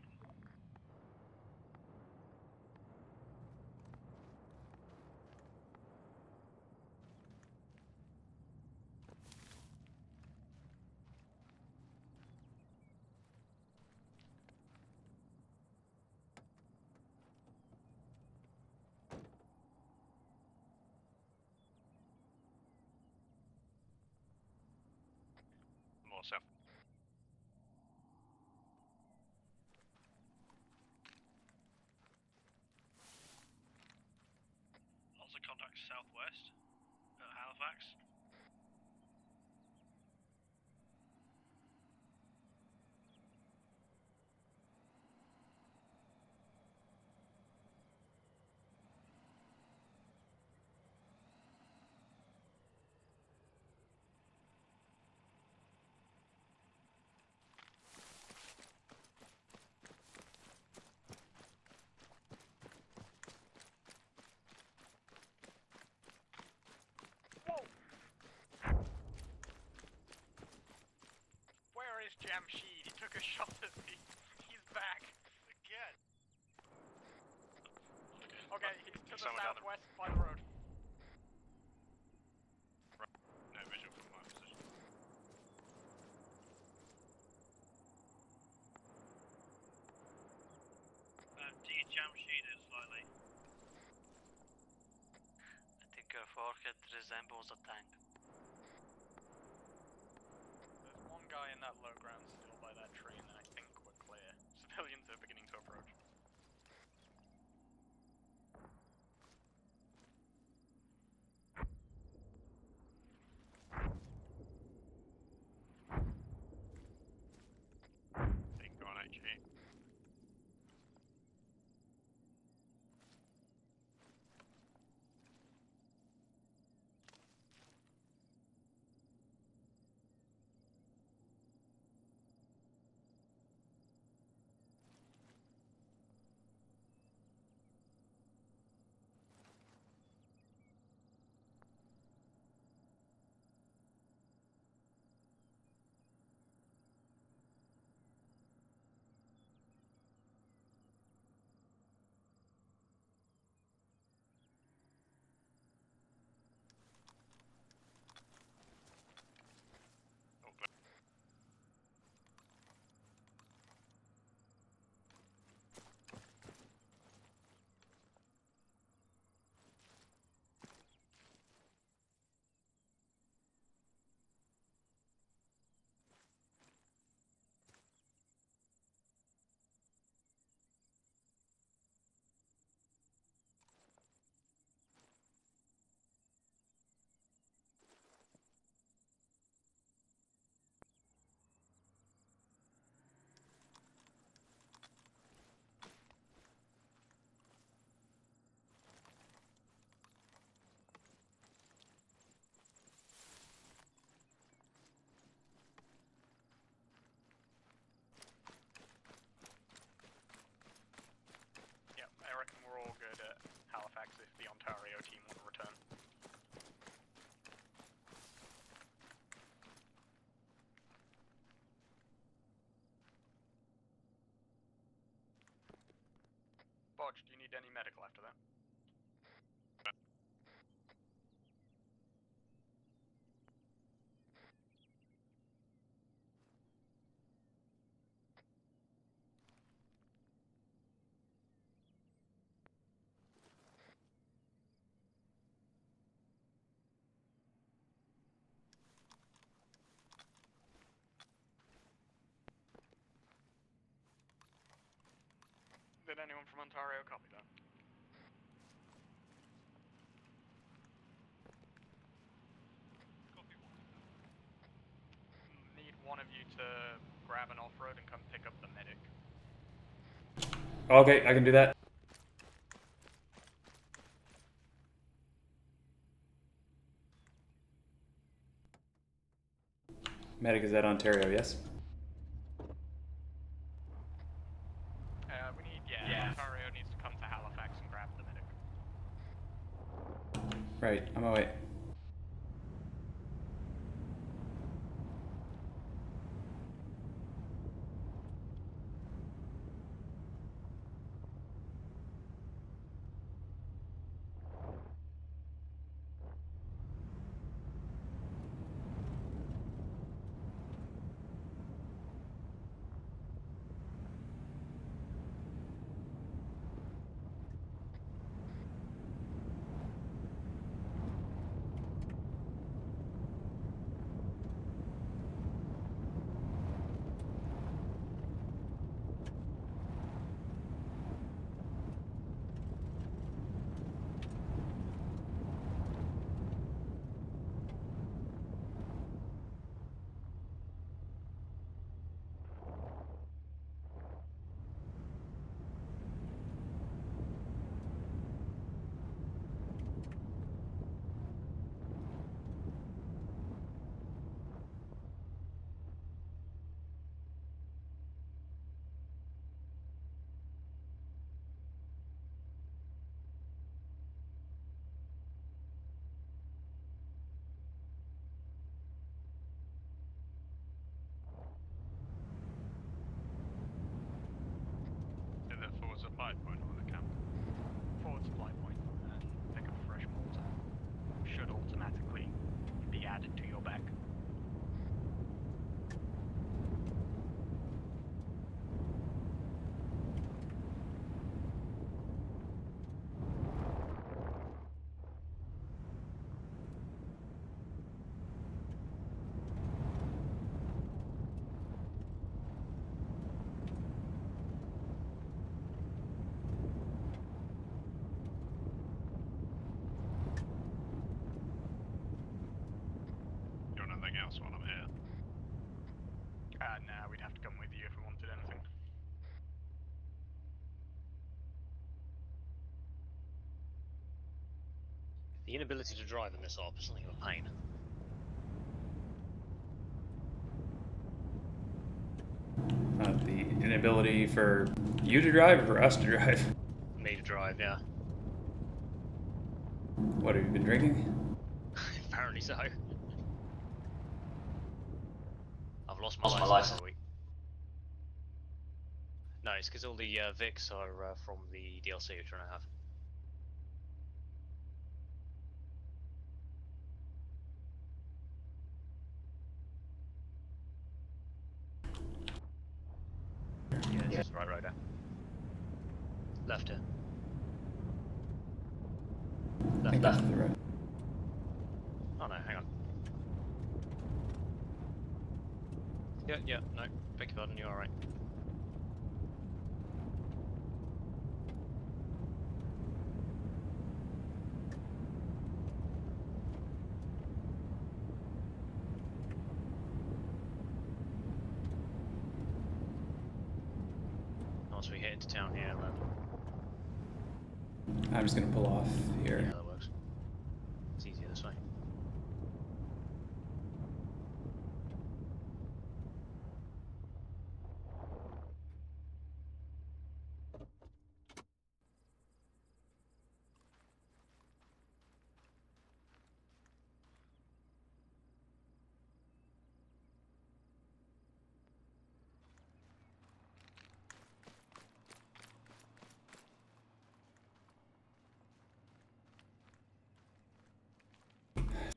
More south. Also contact southwest at Halifax. Where is Jamshid? He took a shot at me. He's back. Again. Okay, he's to the Somewhere down the- southwest by the road. No visual from my position. Do you Jamshid it slightly? I think your forehead resembles a tank. There's one guy in that low ground still by that tree, and then I think we're clear. Civilians are beginning to approach. Think on HE. Yep, I reckon we're all good at Halifax if the Ontario team want to return. Bodge, do you need any medical after that? Did anyone from Ontario copy that? Copy one. Need one of you to grab an off-road and come pick up the medic. Okay, I can do that. Medic is at Ontario, yes? We need, Ontario needs to come to Halifax and grab the medic. Right, on my way. house while I'm here. Nah, we'd have to come with you if we wanted anything. The inability to drive in this op is something of a pain. The inability for you to drive or for us to drive? Me to drive, yeah. What, have you been drinking? Apparently so. I've lost my license for a week. No, it's because all the Vics are from the DLC you're trying to have. Yeah, it's just right there. Left here. Left. Left. The right. Oh no, hang on. Yeah, no, beg your pardon, you're alright. Once we hit into town here, then... I'm just gonna pull off here. Yeah, that works. It's easier this way.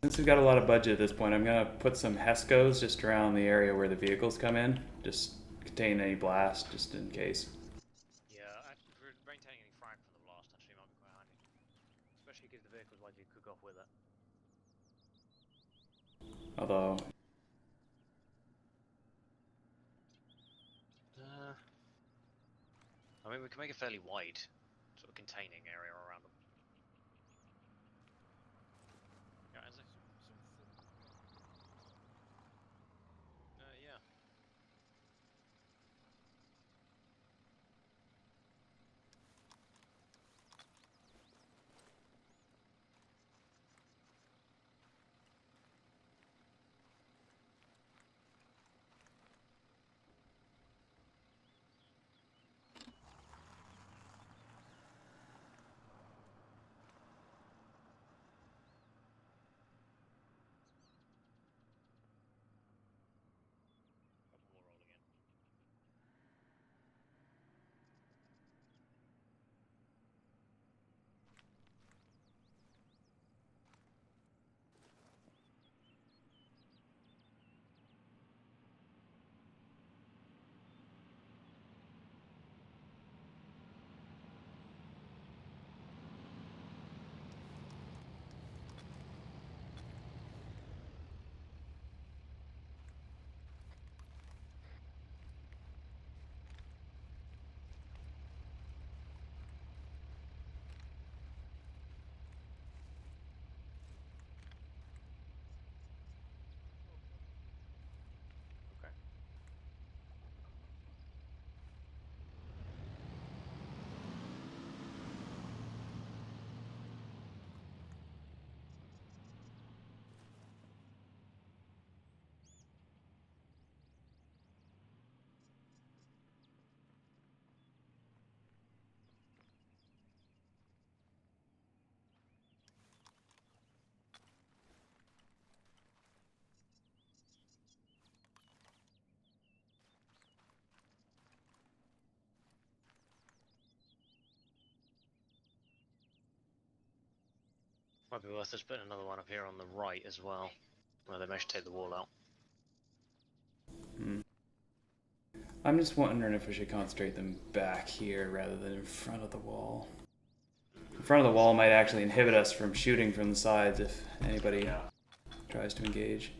Since we've got a lot of budget at this point, I'm gonna put some HESCOs just around the area where the vehicles come in. Just contain any blast, just in case. Yeah, maintaining any frag from the blast actually might be quite handy. Especially because the vehicle's likely to cook off with it. Although, I mean, we can make a fairly wide sort of containing area around them. Yeah, is it? Yeah. Couple more rolling in. Okay. Might be worth us putting another one up here on the right as well, where they managed to take the wall out. I'm just wondering if we should concentrate them back here rather than in front of the wall. In front of the wall might actually inhibit us from shooting from the sides if anybody tries to engage.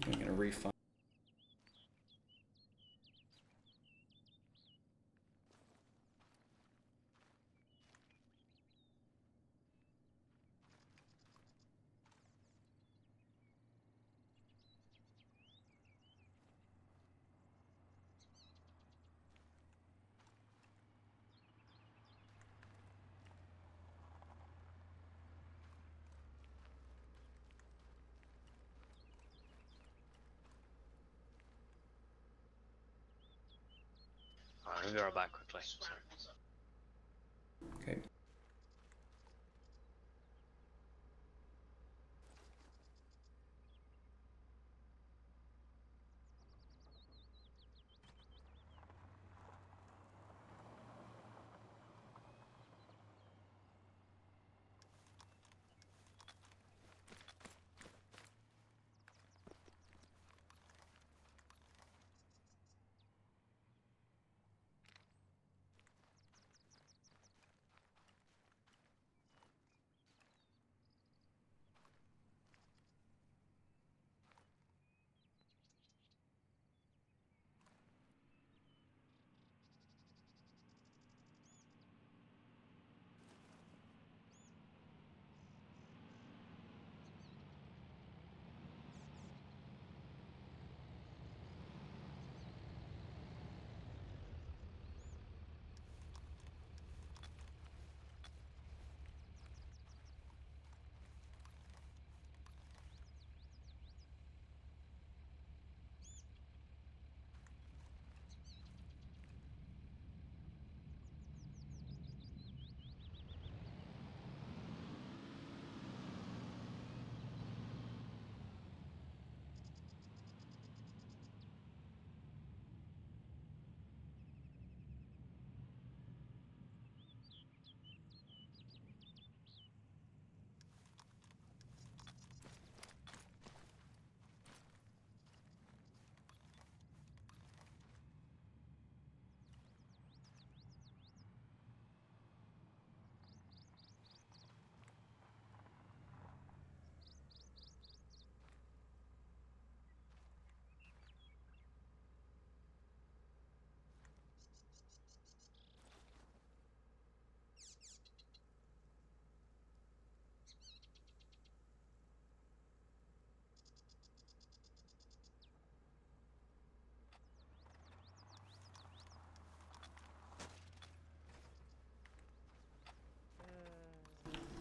I'm gonna refund. I'll be right back quickly. Sorry. Okay.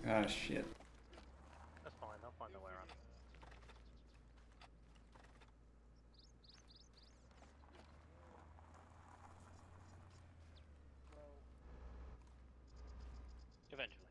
Ah, shit. That's fine, I'll find a way around. Eventually.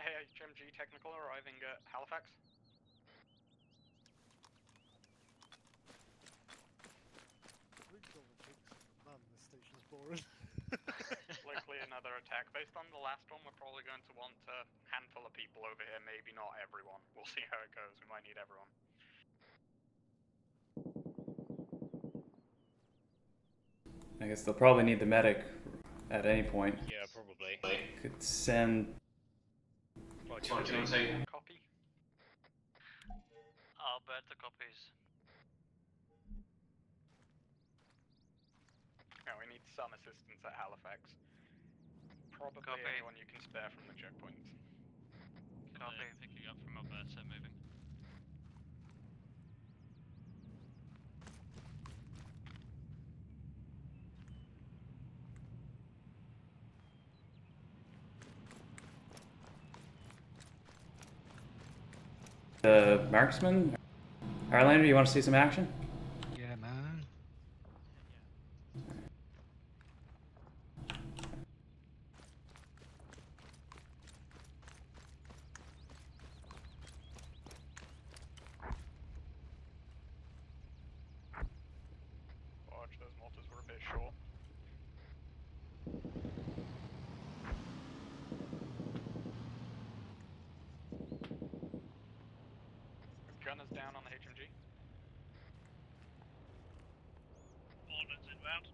Hey, HMG Technical arriving at Halifax. Man, this station's boring. Likely another attack. Based on the last one, we're probably going to want a handful of people over here, maybe not everyone. We'll see how it goes. We might need everyone. I guess they'll probably need the medic at any point. Yeah, probably. Could send. What do you want to say? Copy. Alberta copies. Yeah, we need some assistance at Halifax. Probably Copy. anyone you can spare from the checkpoints. Copy. Picking up from Alberta, moving. The marksman? Highlander, you want to see some action? Yeah, man. Watch, those mortars were a bit short. Gunners down on the HMG. Ordnance inbound.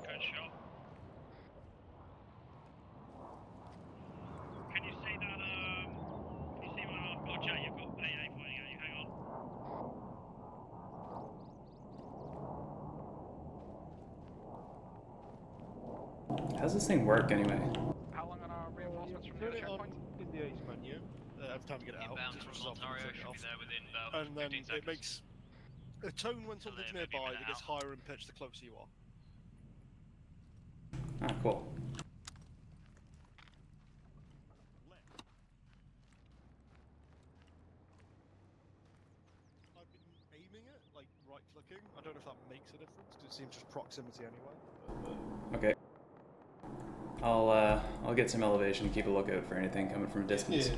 Good shot. Can you see that, can you see my gotcha? You've got AA pointing at you, hang on. How's this thing work anyway? How long on our reinforcements from the Turn other it on checkpoint? in the A's menu every time you get it out. Inbound Just from switches off and Ontario turn it should off. be there within about And then 15 seconds. it makes a tone when So something's they're maybe a nearby minute that gets out. higher in pitch the closer you are. Ah, cool. I've been aiming it, like right clicking. I don't know if that makes a difference because it seems just proximity anyway. Okay. I'll get some elevation, keep a lookout for anything coming from a distance.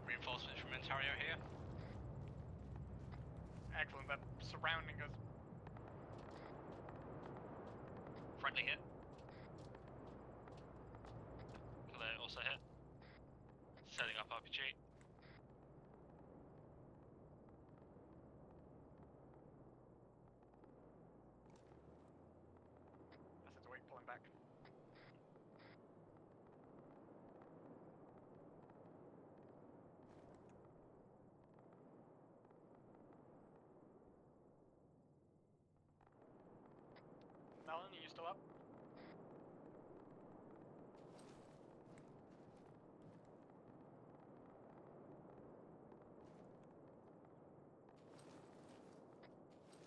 Reinforcements from Ontario here. Excellent, they're surrounding us. Friendly hit. Clear, also hit. Setting up RPG. Assets awake, pulling back. Melon, are you still up?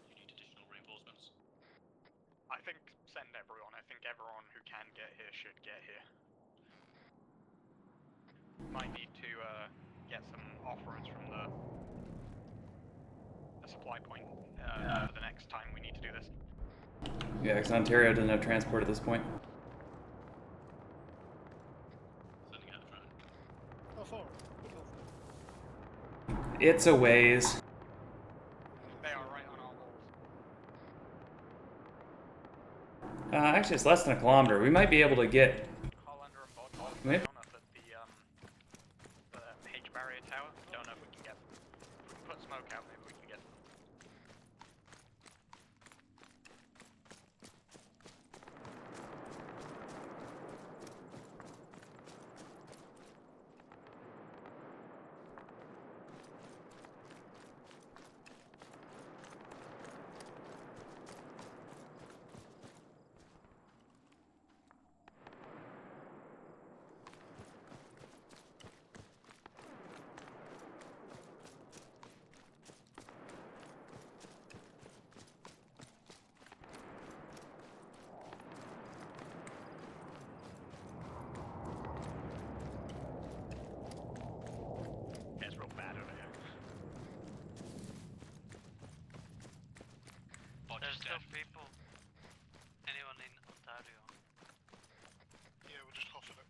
You need additional reinforcements. I think send everyone. I think everyone who can get here should get here. Might need to get some off-roads from the supply point for the next time we need to do this. Yeah, because Ontario doesn't have transport at this point. Sending out a drone. How far? It's a ways. They are right on our walls. Actually, it's less than a kilometer. We might be able to get. Hollander and Bot Maybe. down us at the H barrier tower. Don't know if we can get. If we can put smoke out, maybe we can get. It's real bad over here. There's no people. Anyone in Ontario? Yeah, we're just huffing it.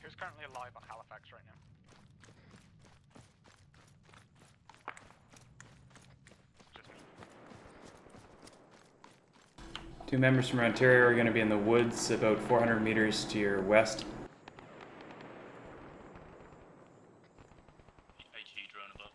Who's currently alive on Halifax right now? Just me. Two members from Ontario are going to be in the woods about 400 meters to your west. HE drone above.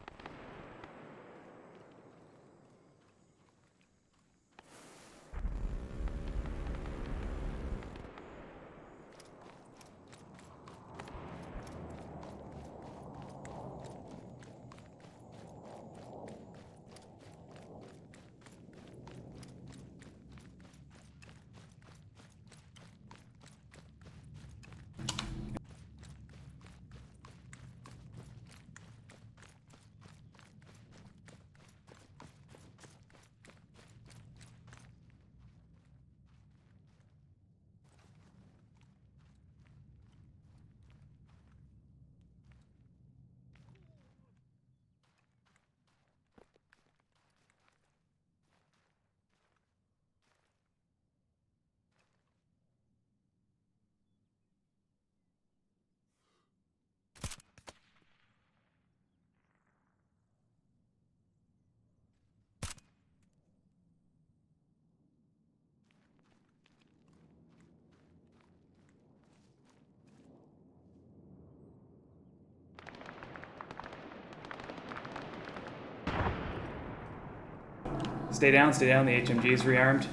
Stay down, the HMG is rearmed.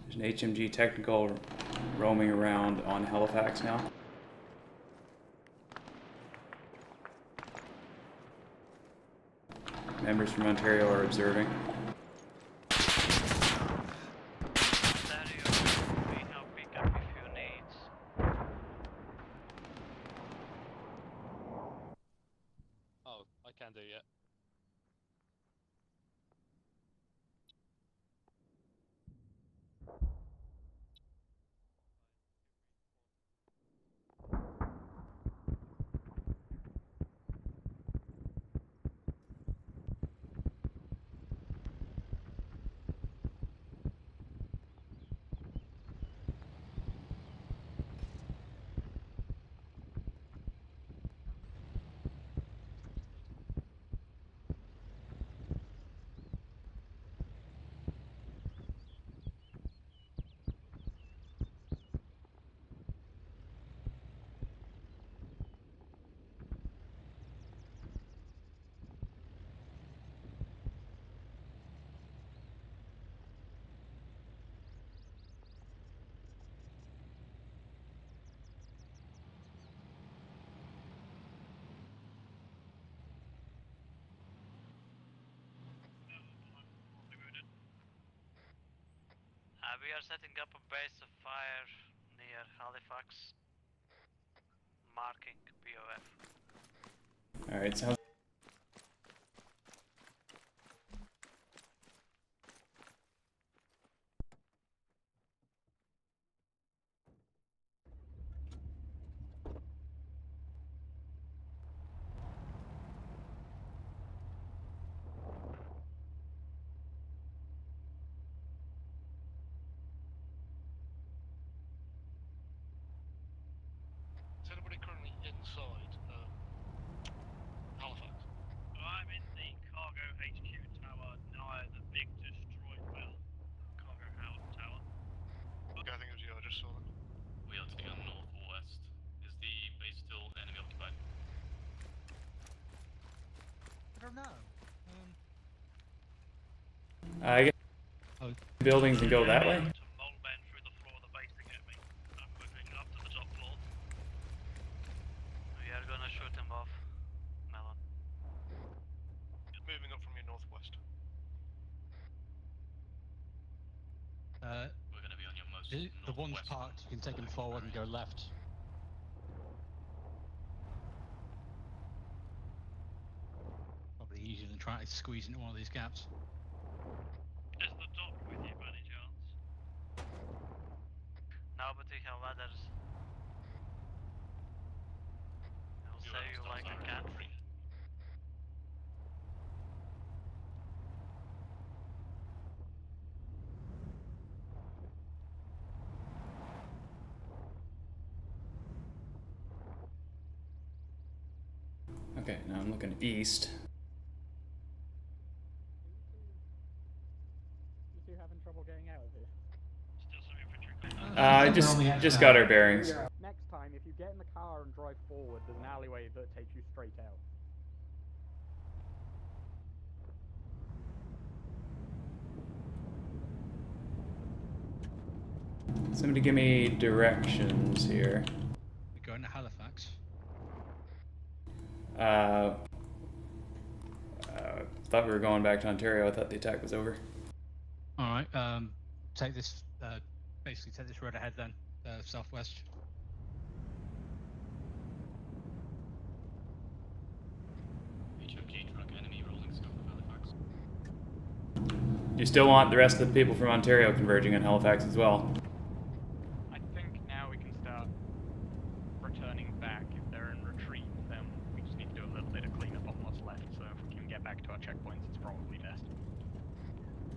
There's an HMG technical roaming around on Halifax now. Members from Ontario are observing. Oh, I can do, yeah. We are setting up a base of fire near Halifax. Marking POF. Alright, sounds. Is anybody currently inside Halifax? I'm in the cargo HQ tower near the big destroyed cargo house tower. Okay, I think it was you, I just saw that. We are to the northwest. Is the base still enemy occupied? I don't know. I guess buildings and go that way. Mole men through the floor of the base to get me. I'm moving up to the top floor. We are gonna shoot him off, Melon. Moving up from your northwest. We're going to be on your most The one's northwest. parked, you can take him forward and go left. Probably easier than trying to squeeze into one of these gaps. Is the dock with you by any chance? No, but we have ladders. I'll say you like a cat. Okay, now I'm looking east. You two having trouble getting out of here? Still some infantry coming. Just got our bearings. Next time, if you get in the car and drive forward, there's an alleyway that takes you straight out. Somebody give me directions here. We're going to Halifax. Thought we were going back to Ontario. I thought the attack was over. Alright, take this, basically take this road ahead then, southwest. HMG truck enemy rolling south of Halifax. You still want the rest of the people from Ontario converging on Halifax as well. I think now we can start returning back. If they're in retreat, then we just need to do a little bit of cleanup on what's left. So if we can get back to our checkpoints, it's probably best.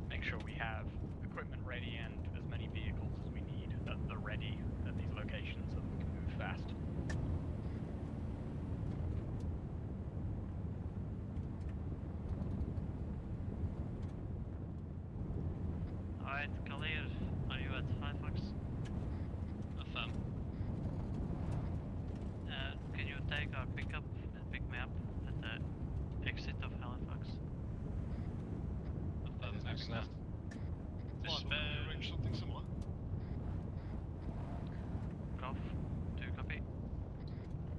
Make sure we have equipment ready and as many vehicles as we need at the ready at these locations so that we can move fast. Alright, Kalir, are you at Halifax? Affirm. Can you take our pickup and pick me up at the exit of Halifax? Affirm. There's nothing left. Fine, but can we arrange something similar? Golf, do you copy?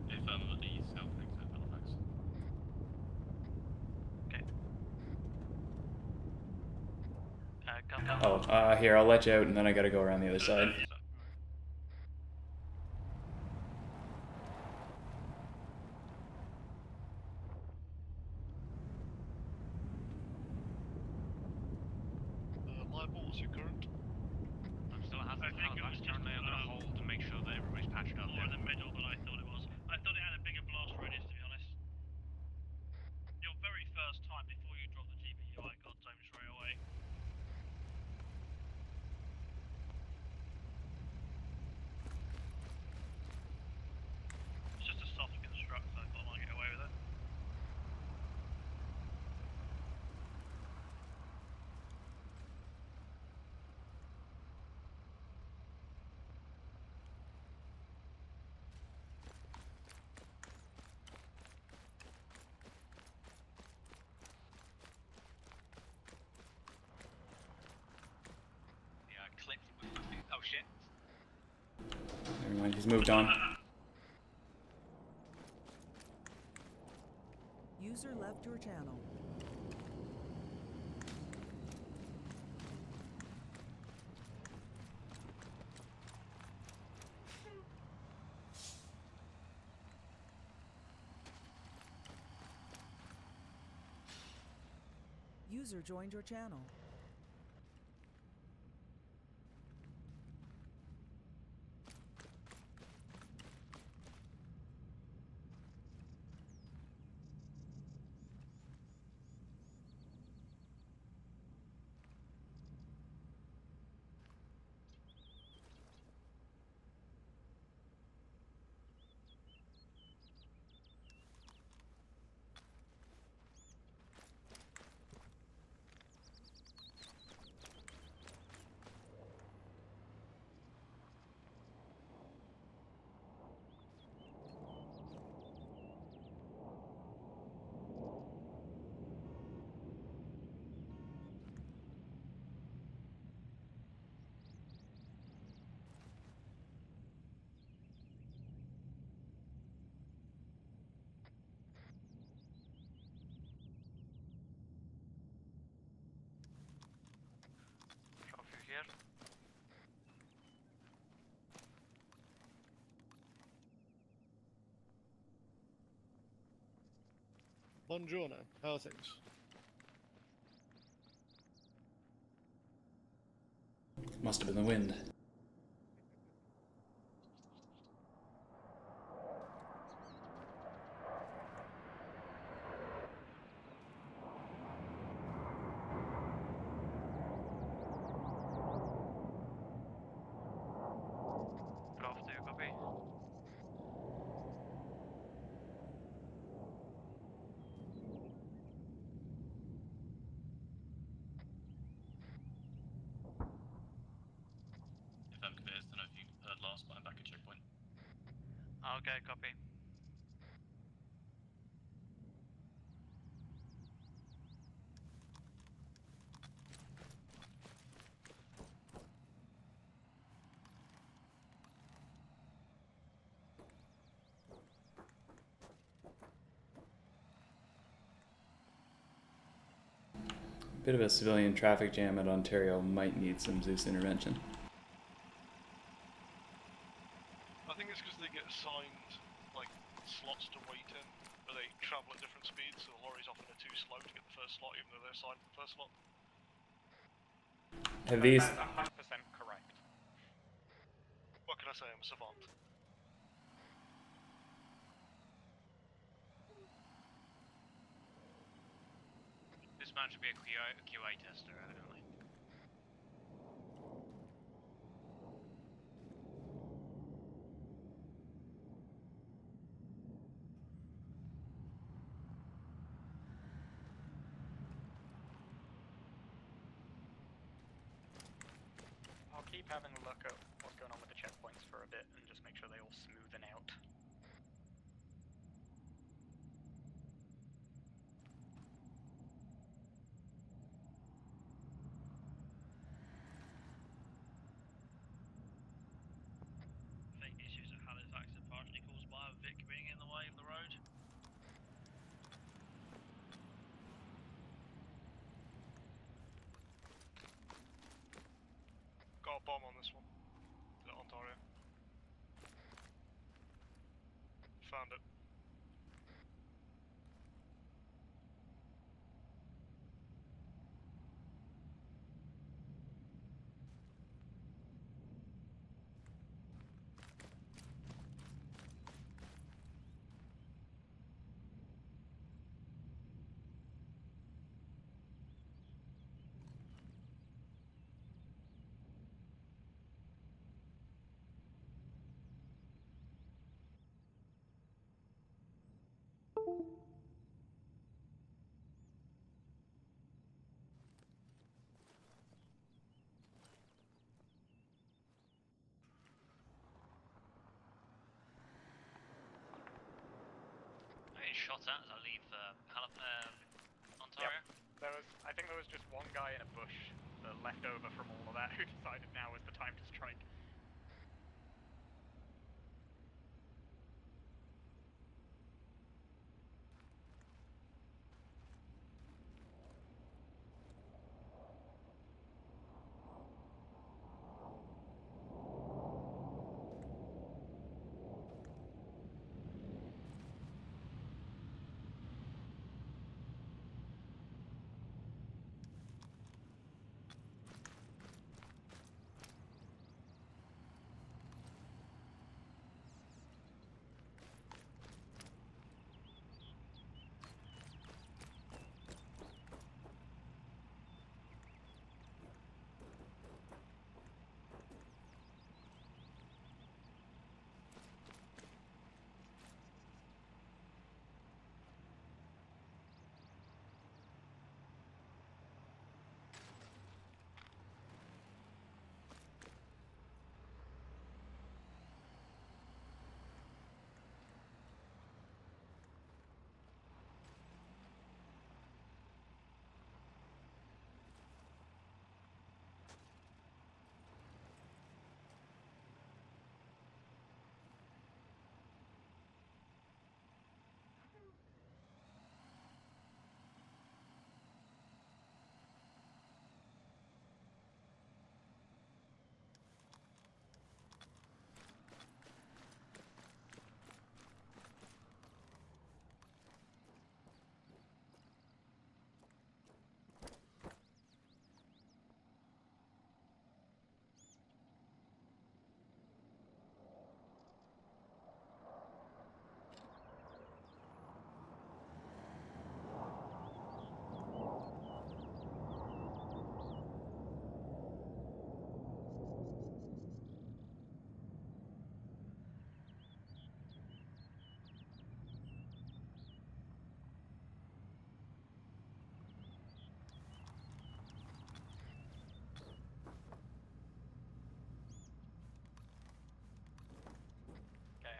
Affirm at the south exit of Halifax. Okay. Oh, here, I'll let you out and then I gotta go around the other side. Liable, what's your current? I'm still at Halifax currently. I'm gonna hold to make sure that everybody's patched up. More in the middle than I thought it was. I thought it had a bigger blast radius, to be honest. Your very first time before you dropped the GPU, I got time straight away. It's just a soft construct, so I thought I might get away with it. Yeah, I clipped with my feet. Oh shit. Never mind, he's moved on. User left your channel. User joined your channel. Trophy here. Buongiorno, how are things? Must have been the wind. Golf, do you copy? If I'm clear, don't know if you heard last, but I'm back at checkpoint. Okay, copy. Bit of a civilian traffic jam at Ontario might need some Zeus intervention. I think it's because they get assigned, like, slots to wait in, but they travel at different speeds, so the lorries often are too slow to get the first slot, even though they're assigned the first slot. Have these... That's 100% correct. What can I say, I'm a savant. This man should be a QA tester, evidently. having a look at what's going on with the checkpoints for a bit and just make sure they all smoothen out. I think issues at Halifax are partially caused by Vic being in the way of the road. Got a bomb on this one. Is it Ontario? Found it. I get shot at as I leave Ontario. I think there was just one guy in a bush left over from all of that who decided now was the time to strike.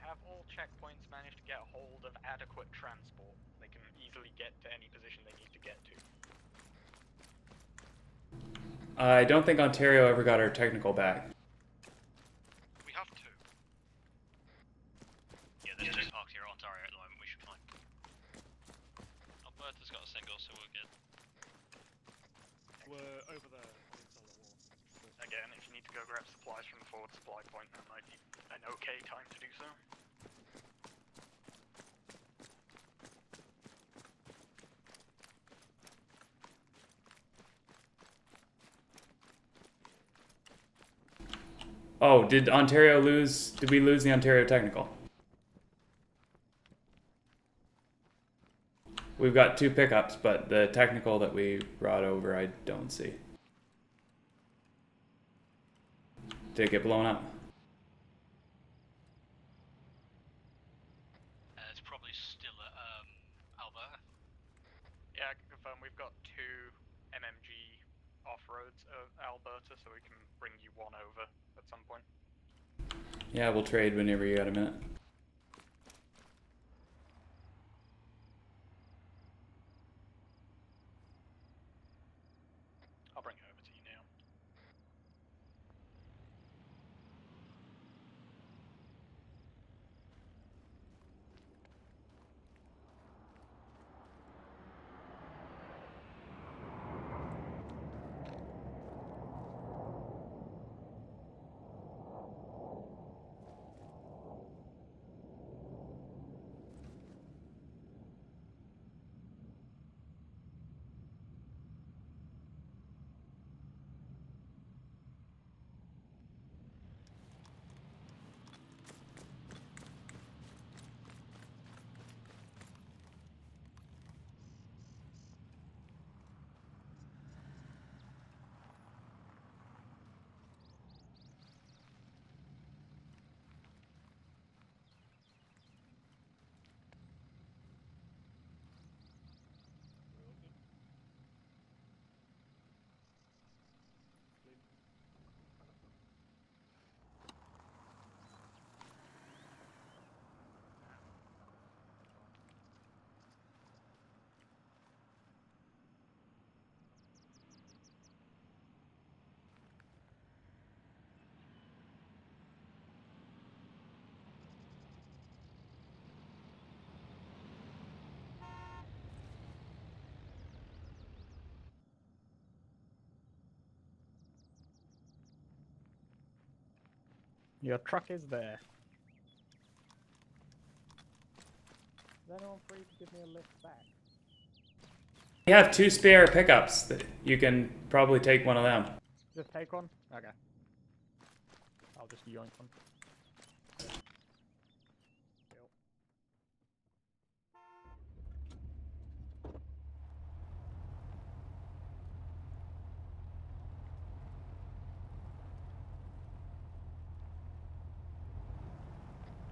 Have all checkpoints managed to get a hold of adequate transport? They can easily get to any position they need to get to. I don't think Ontario ever got our technical back. We have to. Yeah, there's two parks here at Ontario at the moment, we should find. Alberta's got a single, so we're good. We're over there in Solid War. Again, if you need to go grab supplies from the forward supply point, that might be an okay time to do so. Oh, did Ontario lose? Did we lose the Ontario technical? We've got 2 pickups, but the technical that we brought over, I don't see. Did it get blown up? It's probably still at Alberta. Yeah, I can confirm we've got 2 MMG off-roads of Alberta, so we can bring you one over Yeah, we'll trade whenever you got a minute. I'll bring it over to you now. Your truck is there. Is anyone free to give me a lift back? We have 2 spare pickups that you can probably take one of them. Just take one? Okay. I'll just yoink one.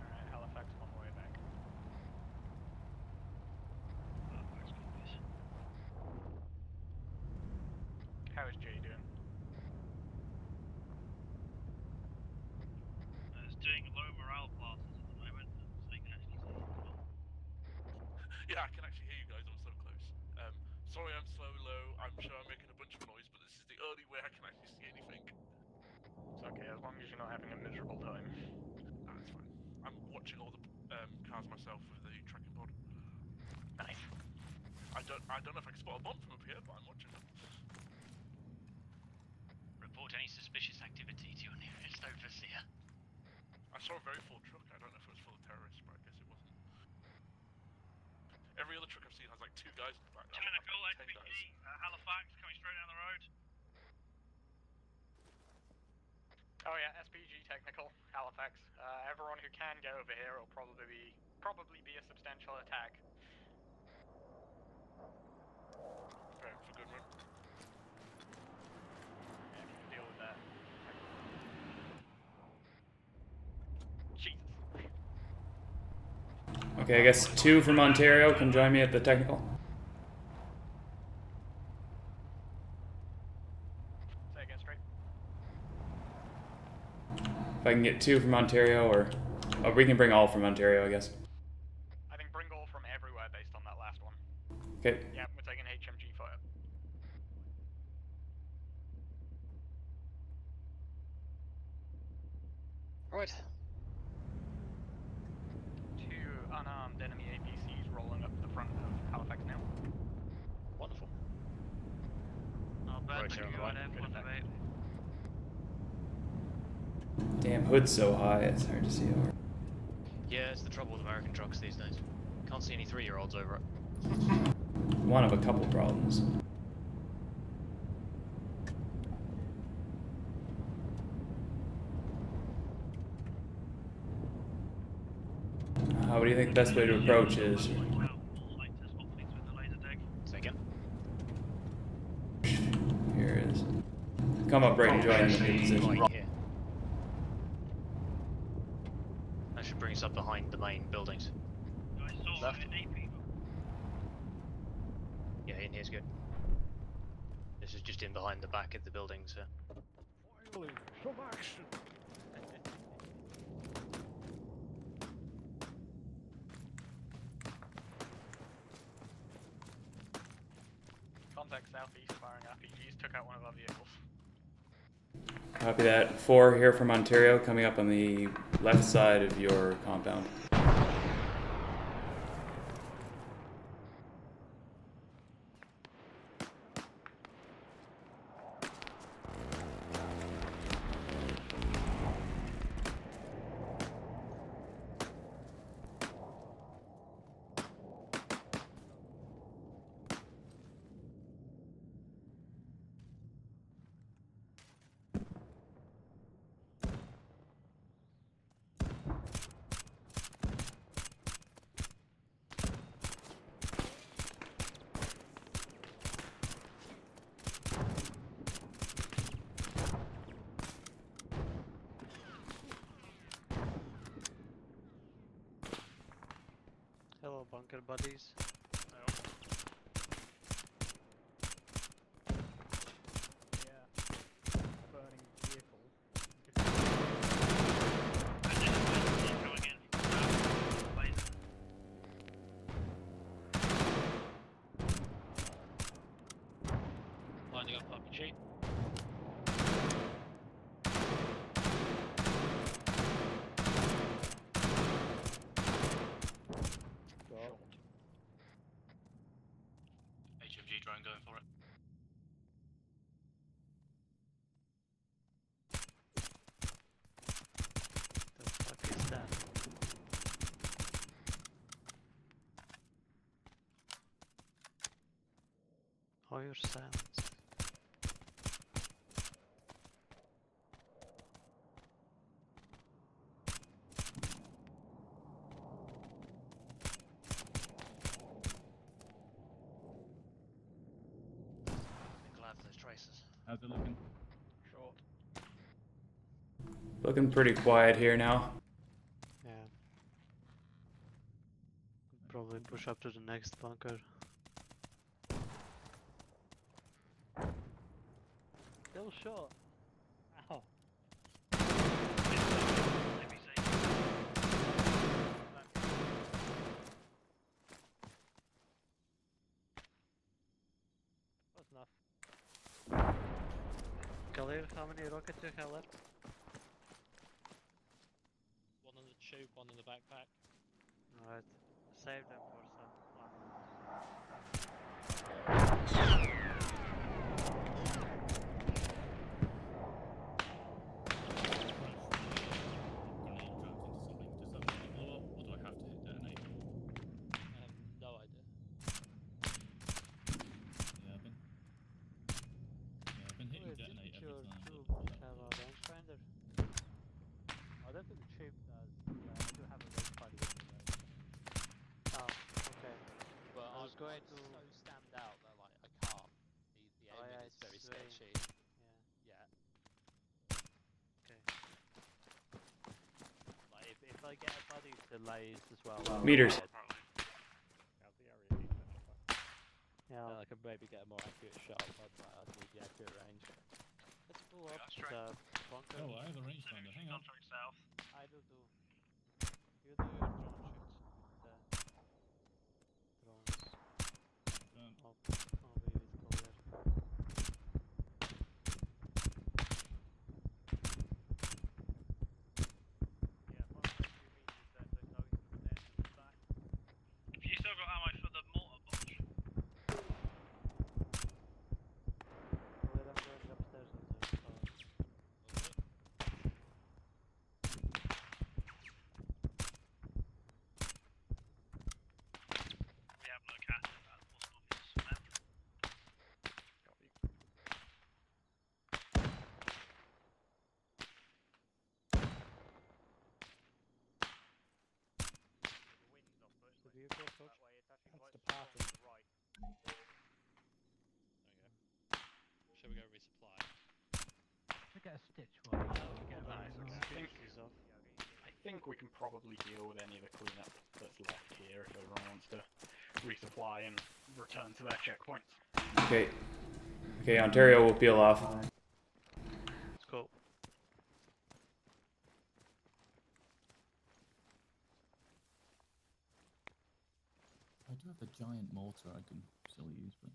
Alright, Halifax on the way back. How is Jay doing? It's doing low morale passes at the moment, so you can actually see it well. Yeah, I can actually hear you guys. I'm so close. Sorry I'm so low. I'm sure I'm making a bunch of noise, but this is the only way I can actually see anything. It's okay, as long as you're not having a miserable time. Nah, it's fine. I'm watching all the cars myself with the tracking pod. Nice. I don't know if I can spot a bomb from up here, but I'm watching them. Report any suspicious activity to your nearest overseer. I saw a very full truck. I don't know if it was full of terrorists, but I guess it wasn't. Every other truck I've seen has like 2 guys in the back. Technical I've got 10 SPG, guys. Halifax coming straight down the road. Oh yeah, SPG technical, Halifax. Everyone who can go over here will probably be a substantial attack. Preparing for good run. Yeah, if you can deal with that. Jesus. Okay, I guess 2 from Ontario can join me at the technical. Say again, straight. If I can get 2 from Ontario, or we can bring all from Ontario, I guess. I think bring all from everywhere based on that last one. Okay. Yeah, we're taking HMG fire. Right. 2 unarmed enemy APCs rolling up the front of Halifax now. Wonderful. Not bad, Roger, thank you. right. Good effect. Damn, hood's so high, it's hard to see over. Yeah, it's the trouble with American trucks these days. Can't see any 3-year-olds over it. One of a couple problems. What do you think the best way to approach is? Say again? Here it is. Come up, Brayden, join in the new position. Right here. That should bring us up behind the main buildings. Left. Yeah, in here's good. This is just in behind the back of the buildings. Finally, some action. southeast firing RPGs took out one of our vehicles. Copy that. 4 here from Ontario, coming up on the left side of your compound. Hello, bunker buddies. Burning vehicles. Lining up RPG. HMG drone going for it. The fuck is that? Oh, you're silenced. I'm glad for those traces. How's it looking? Short. Looking pretty quiet here now. Yeah. Probably push up to the next bunker. Still short. Ow. That's enough. Khalil, how many rockets you have left? One on the tube, one in the backpack. Alright. Save them for some fun. No idea. Wait, hitting didn't detonate your every time. tube Have a rangefinder? I don't think the tube does. I do have a rangefinder with me though. Oh, okay. But I was going to. so stand out that like I can't. The Oh, aiming yeah, is very it's very- sketchy. Yeah. Yeah. Okay. Like if I get a buddy to lays as well. Meters. Yeah. Then I could maybe get a more accurate shot, but I'd need the accurate range. Let's pull up to the bunker. Oh, I have a rangefinder. Hang on. Contract south. I do too. You do your drone shoots with the drones. I'll leave it clear. Have you still got ammo for the mortar box? Clear, I'm going upstairs on the tower. We have no cat in that post office. The vehicle approach. That's the parking. Right. Shall we go resupply? To get a stitch one. I think we can probably deal with any of the cleanup that's left here if everyone wants to resupply and return to their checkpoints. Okay. Okay, Ontario will peel off. Let's go. I do have the giant mortar I can still use, but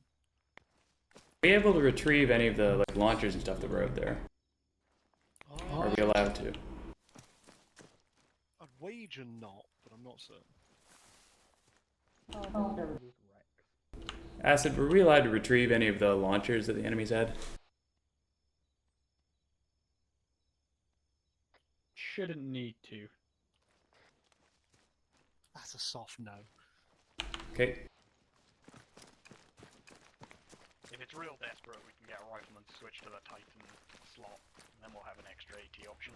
we able to retrieve any of the like launchers and stuff that were out there? Oh, Are we allowed to? I'd wager not, but I'm not certain. Acid, were we allowed to retrieve any of the launchers that the enemies had? Shouldn't need to. That's a soft no. Okay. If it's real desperate, we can get a rifleman to switch to the Titan slot, and then we'll have an extra AT option.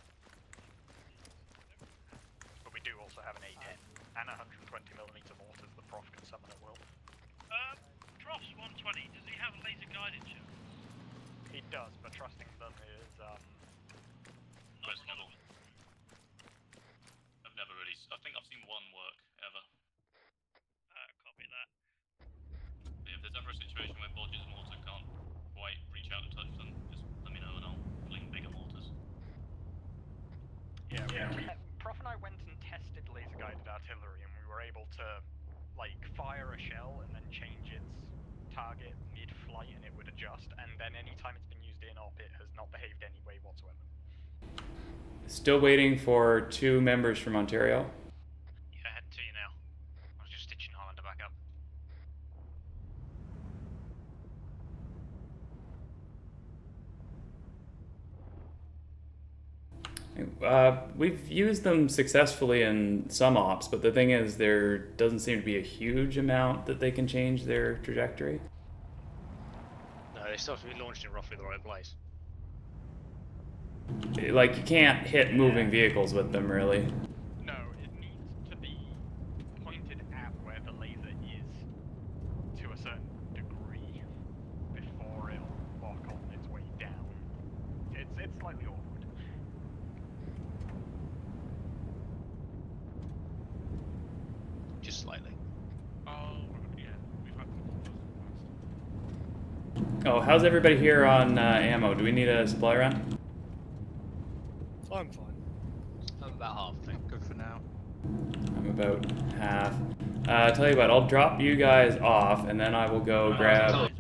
But we do also have an A10 and 120mm mortars the Prof can summon at will. Prof's 120, does he have a laser guided ship? He does, but trusting them is Questionable. I've never really. I think I've seen one work ever. Copy that. If there's ever a situation where Bodge's mortar can't quite reach out and touch them, just let me know and I'll fling bigger mortars. Yeah. Prof and I went and tested laser guided artillery, and we were able to like fire a shell and then change its target mid-flight, and it would adjust. And then anytime it's been used in op, it has not behaved any way whatsoever. Still waiting for 2 members from Ontario. Yeah, heading to you now. I was just stitching Hollander back up. We've used them successfully in some ops, but the thing is there doesn't seem to be a huge amount that they can change their trajectory. No, they still have to be launched in roughly the right place. Like, you can't hit moving vehicles with them, really. No, it needs to be pointed at where the laser is to a certain degree before it'll lock on its way down. It's slightly awkward. Just slightly. Oh, yeah, we've had those in the past. Oh, how's everybody here on ammo? Do we need a supply run? I'm fine. I'm about half, I think. Good for now. I'm about half. Tell you what, I'll drop you guys off, and then I will go grab... Actually,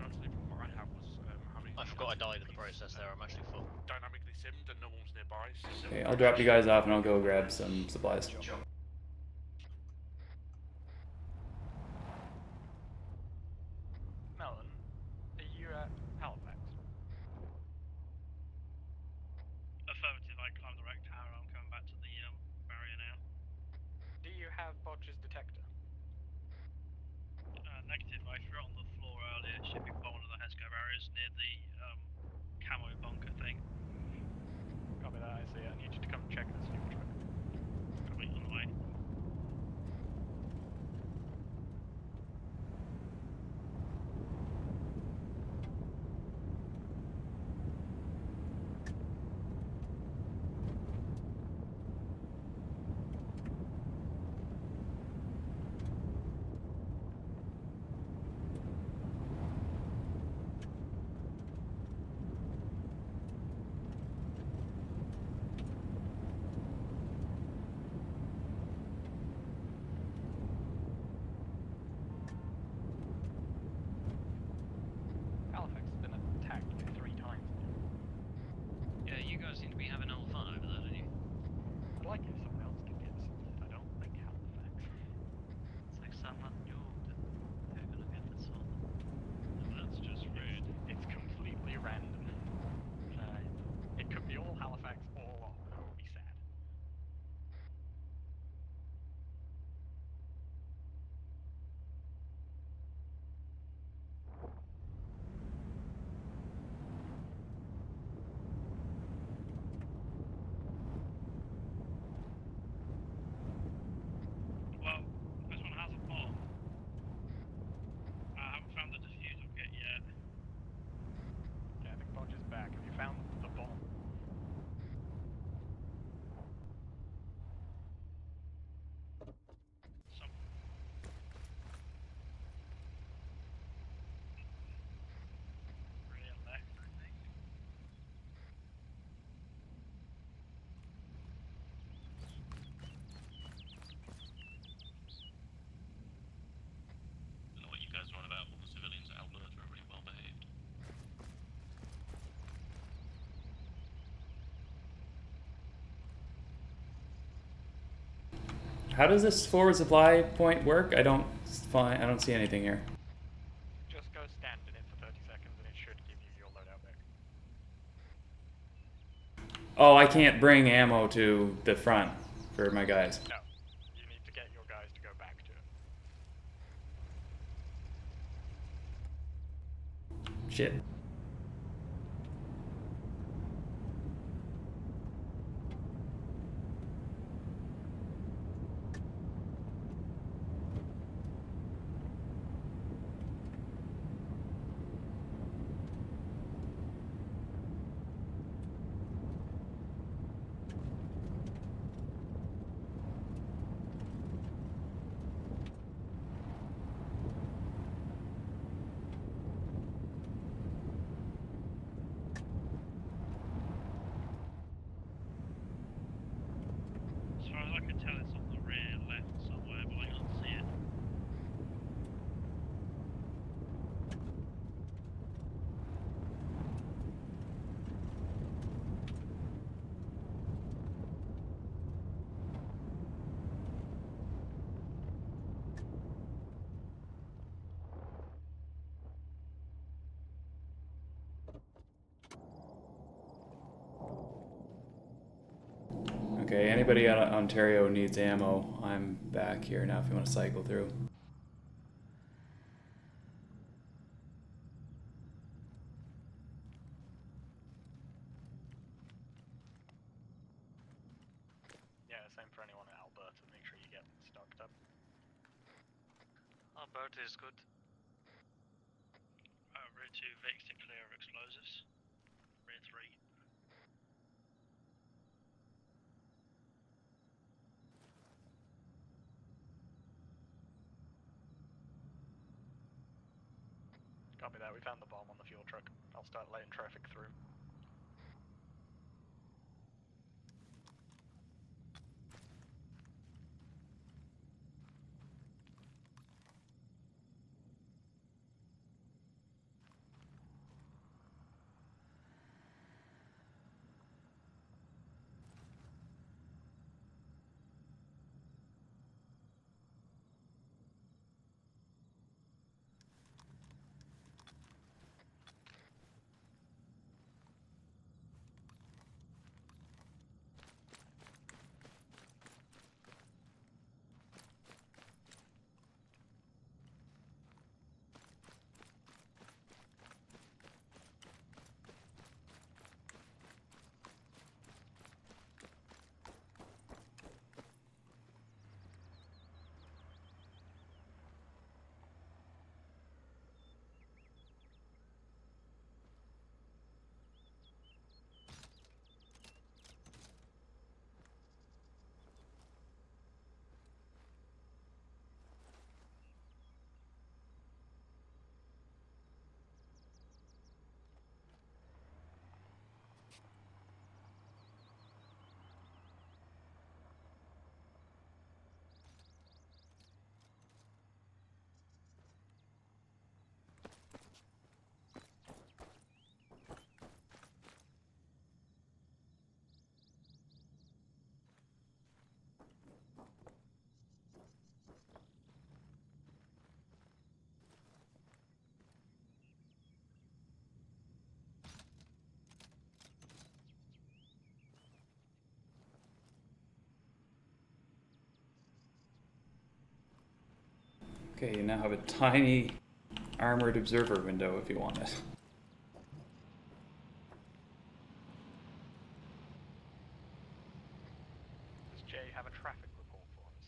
what I have was having I forgot I died in the process there. I'm actually full. dynamically simmed and no one was nearby. So Okay, I'll drop you guys off, and I'll go grab some supplies. Melon, are you at Halifax? Affirmative, I climbed the wreck tower. I'm coming back to the barrier now. Do you have Bodge's detector? Negative, I threw it on the floor earlier. It should be by one of the HESCO barriers near the camo bunker thing. Copy that, I see. I need you to come check this new truck. Probably on the way. How does this forward supply point work? I don't see anything here. Just go stand in it for 30 seconds and it should give you your loadout back. Oh, I can't bring ammo to the front for my guys. No. You need to get your guys to go back to it. Shit. As far as I can tell, it's on the rear left somewhere, but I can't see it. Okay, anybody out of Ontario needs ammo, I'm back here now if you want to cycle through. Yeah, same for anyone in Alberta. Make sure you get stocked up. Alberta is good. Rear 2, Vex to clear of explosives. Rear 3. Copy that. We found the bomb on the fuel truck. I'll start letting traffic through. Okay, you now have a tiny armored observer window if you want it. Does Jay have a traffic report for us?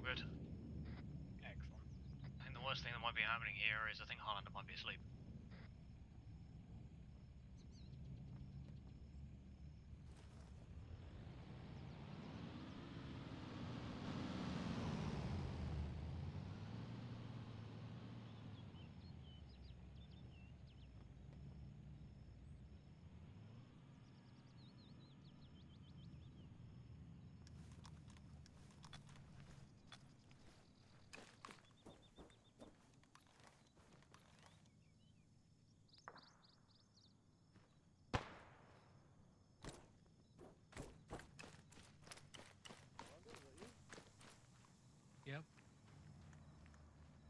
good. Excellent. I think the worst thing that might be happening here is I think Highlander might be asleep. Yep.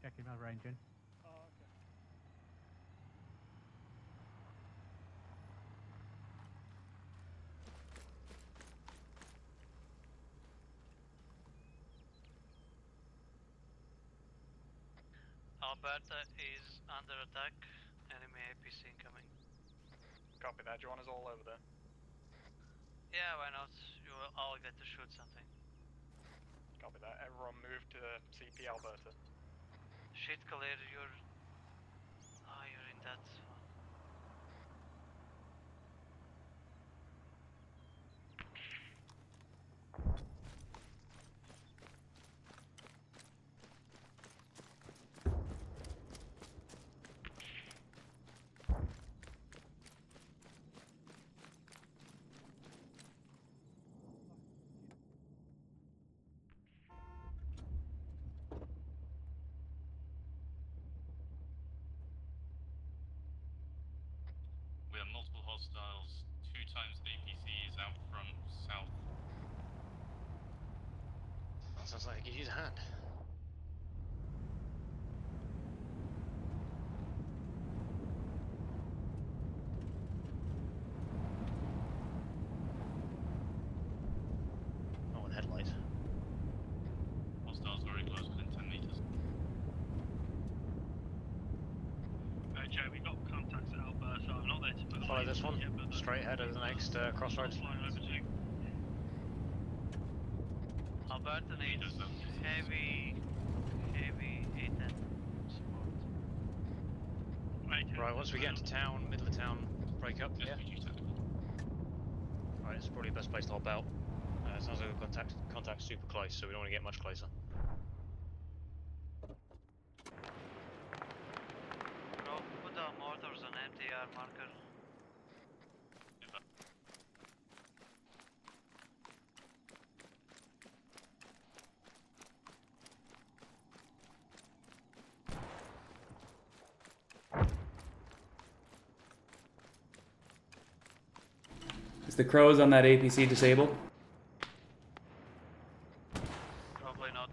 Checking my ranging. Oh, okay. Alberta is under attack. Enemy APC incoming. Copy that. Do you want us all over there? Yeah, why not? You will all get to shoot something. Copy that. Everyone move to CP Alberta. Shit, Khalid, you're... Oh, you're in that one. We have multiple hostiles, 2 times APCs out front, south. That sounds like you need a hand. Oh, and headlight. Hostiles very close, within 10 meters. Joe, we got contacts at Alberta. I'm not there to put Follow this one. Straight ahead over the next crossroads. Alberta needs heavy 810 support. Right, once we get into town, middle of town, break up, yeah? Right, it's probably the best place to hold out. Sounds like we've got contact super close, so we don't want to get much closer. Bro, put down mortars on MTR marker. Is the crows on that APC disabled? Probably not.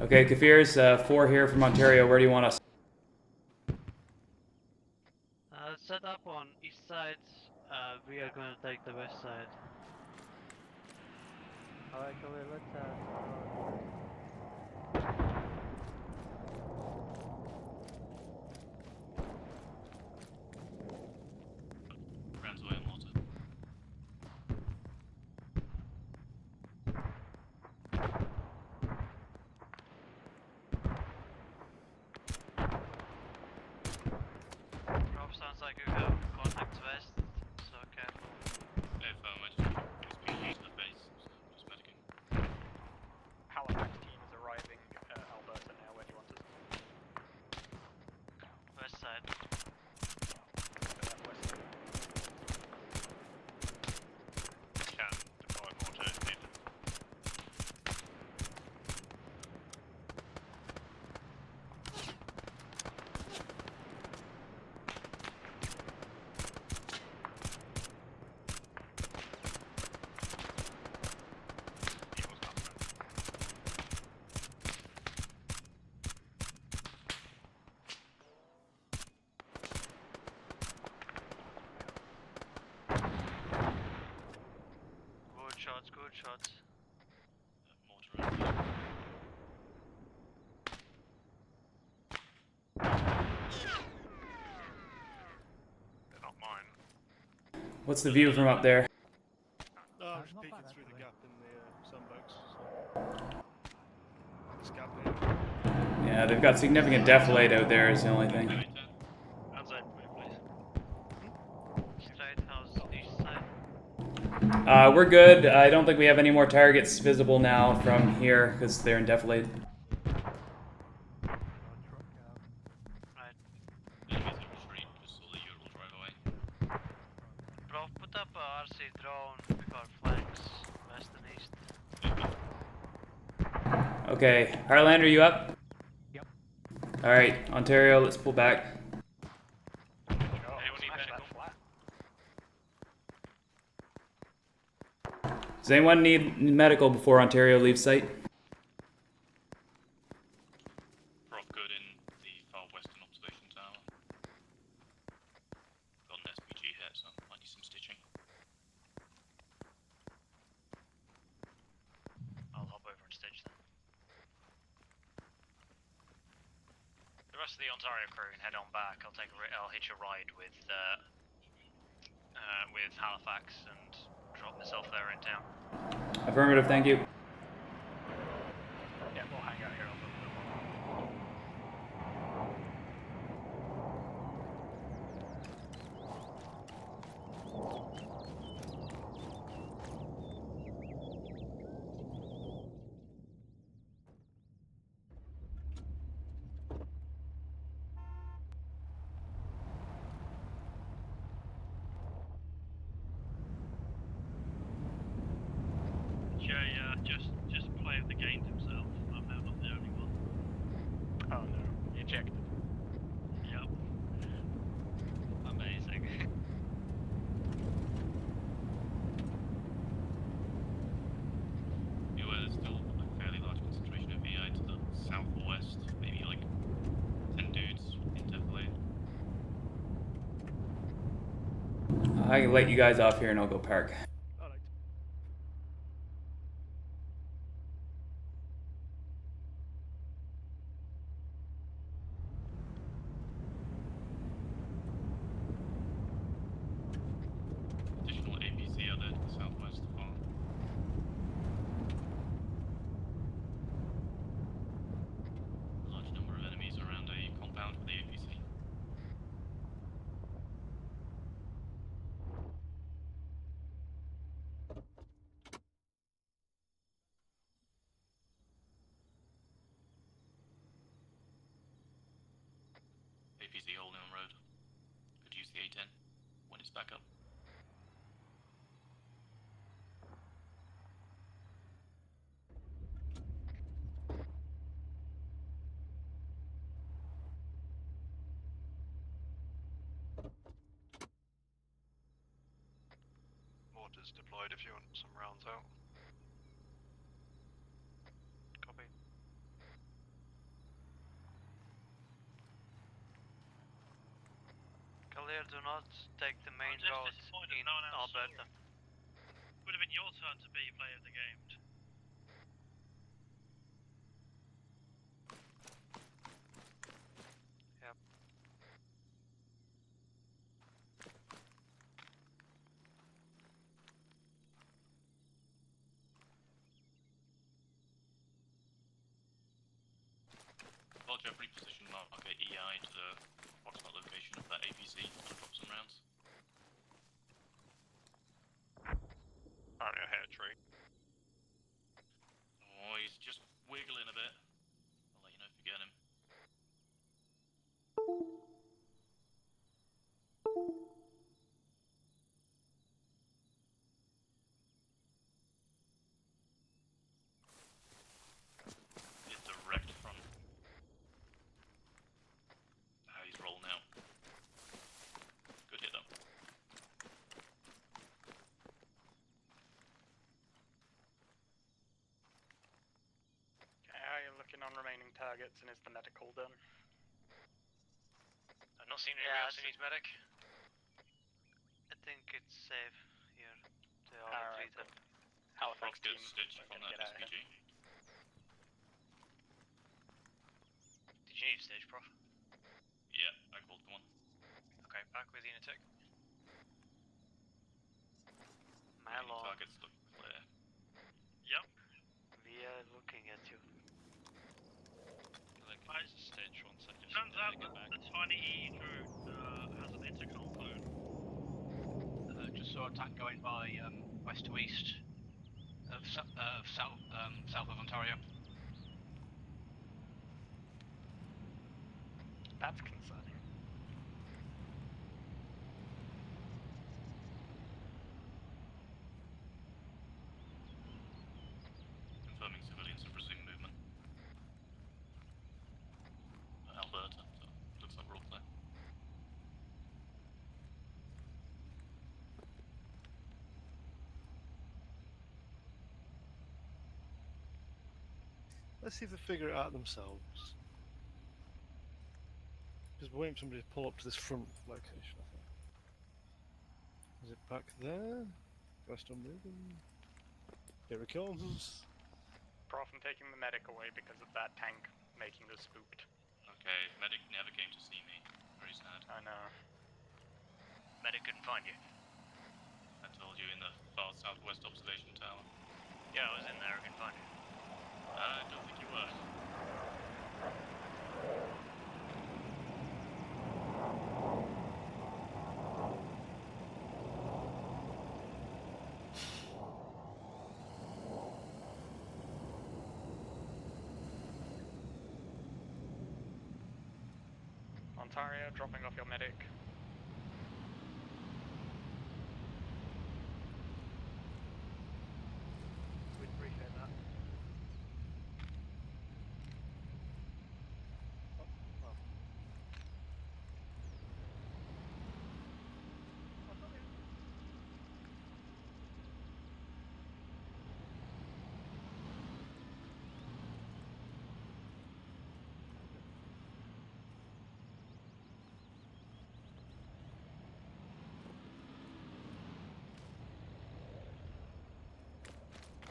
Okay, Kafir's 4 here from Ontario. Where do you want us? Set up on east side. We are going to take the west side. Alright, Khalid, let's Rounds away on mortar. Rob, sounds like you have contacts west, so careful. If I just being to the base, so just medicing. Halifax team is arriving at Alberta now. Where do you want us? West side. West. Can deploy mortar if needed. Good shots. Mortar. What's the view from up there? Oh, I'm just not peeking bad, through the actually. gap in the sandbags. This gap here. Yeah, they've got significant defilade out there is the only thing. Outside for me, please. Straight, how's east side? We're good. I don't think we have any more targets visible now from here because they're in defilade. Right. Enemies in retreat, just so the Euro will drive away. Bro, put up a RC drone with our flanks, west and east. Okay, Harlander, you up? Yep. Alright, Ontario, let's pull back. Anyone need medical? Does anyone need medical before Ontario leaves site? Prof good in the far western observation tower. Got an SPG hit, so might need some stitching. I'll hop over and stitch them. The rest of the Ontario crew can head on back. I'll hitch a ride with Halifax and drop myself there in town. Affirmative, thank you. Yeah, we'll hang out here a little bit more. Just play with the games himself. I'm now not the only one. Oh no, ejected. Yep. Amazing. You aware there's still a fairly large concentration of VI to the southwest, maybe like 10 dudes in defilade. I can let you guys off here and I'll go park. Alright. Additional APC out there to the southwest far. Large number of enemies around a compound with the APC. APC holding on road. Could use the A10 when it's back up. Mortars deployed if you want some rounds out. Copy. Clear, do not take the main just road disappointed in no one else saw Alberta. Would have been your turn to be player of the game. Yep. Roger, reposition marker EI to the approximate location of that APC and drop some rounds. I'm gonna hit a tree. Oh, he's just wiggling a bit. I'll let you know if you get him. Hit direct front. Ah, he's rolling out. Good hit though. Okay, I am looking on remaining targets, and is the medical done? I've not seen anybody else who needs medic. I think it's safe here. They all Alright, retreated. Halifax Good team, stitch we're from gonna that get out of SPG. here. Did you need a stage, Prof? Yeah, I called one. Okay, back with Unitech. Hello. Targets look clear. Yep. We are looking at you. Why is the stage one set just Turns out get that back? the tiny E drone has an intercom phone. Just saw a tank going by west to east of south of Ontario. That's concerning. Confirming civilians have resumed movement. Alberta, so looks like we're all clear. Let's see if they figure it out themselves. Just waiting for somebody to pull up to this front location, I think. Is it back there? Guy still moving? Here it comes. Prof, I'm taking the medic away because of that tank making us spooked. Okay, medic never came to see me. Very sad. I know. Medic couldn't find you. I told you in the far southwest observation tower. Yeah, I was in there. I couldn't find you. I don't think you were. Ontario, dropping off your medic. We'd appreciate that.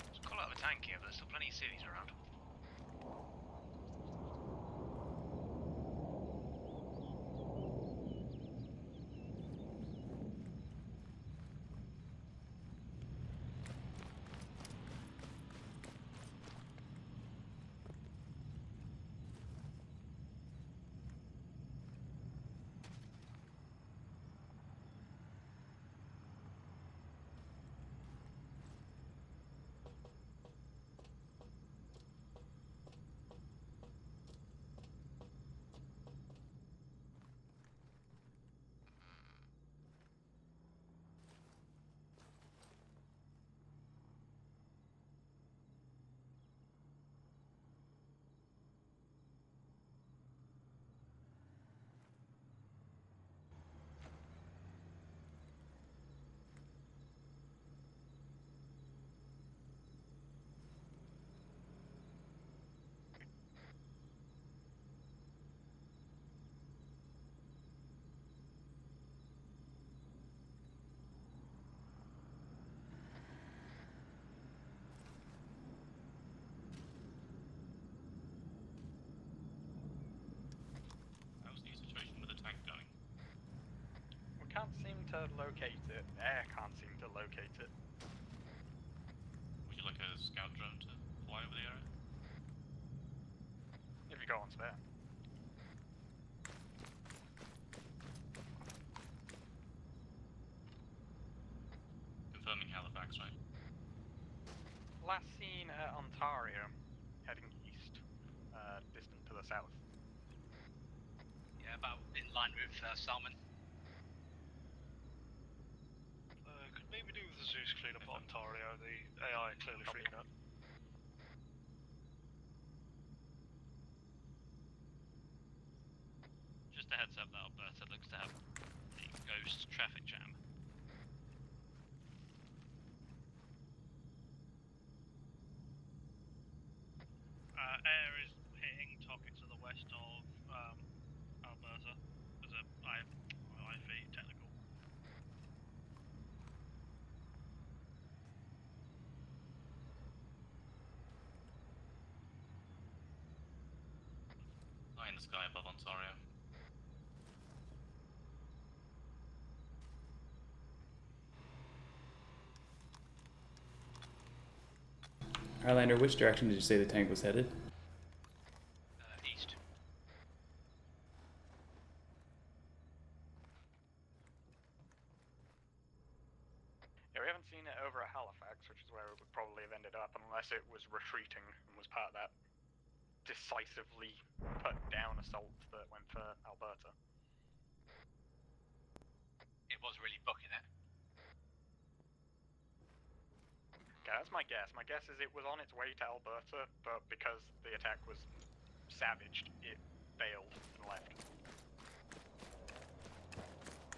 Let's call out the tank here, but there's still plenty of civvies around. How's the situation with the tank going? We can't seem to locate it. Air can't seem to locate it. Would you like a scout drone to fly over the area? If you got one spare. Confirming Halifax, right? Last seen at Ontario, heading east, distant to the south. Yeah, about in line with Salmon. Could maybe do with the Zeus cleanup at Ontario. The AI clearly freaking out. Just a heads up that Alberta looks to have a ghost traffic jam. Air is hitting targets to the west of Alberta. There's a IFE technical. High in the sky above Ontario. Highlander, which direction did you say the tank was headed? East. Yeah, we haven't seen it over at Halifax, which is where it would probably have ended up, unless it was retreating and was part of that decisively put down assault that went for Alberta. It was really booking it. Yeah, that's my guess. My guess is it was on its way to Alberta, but because the attack was savaged, it bailed and left.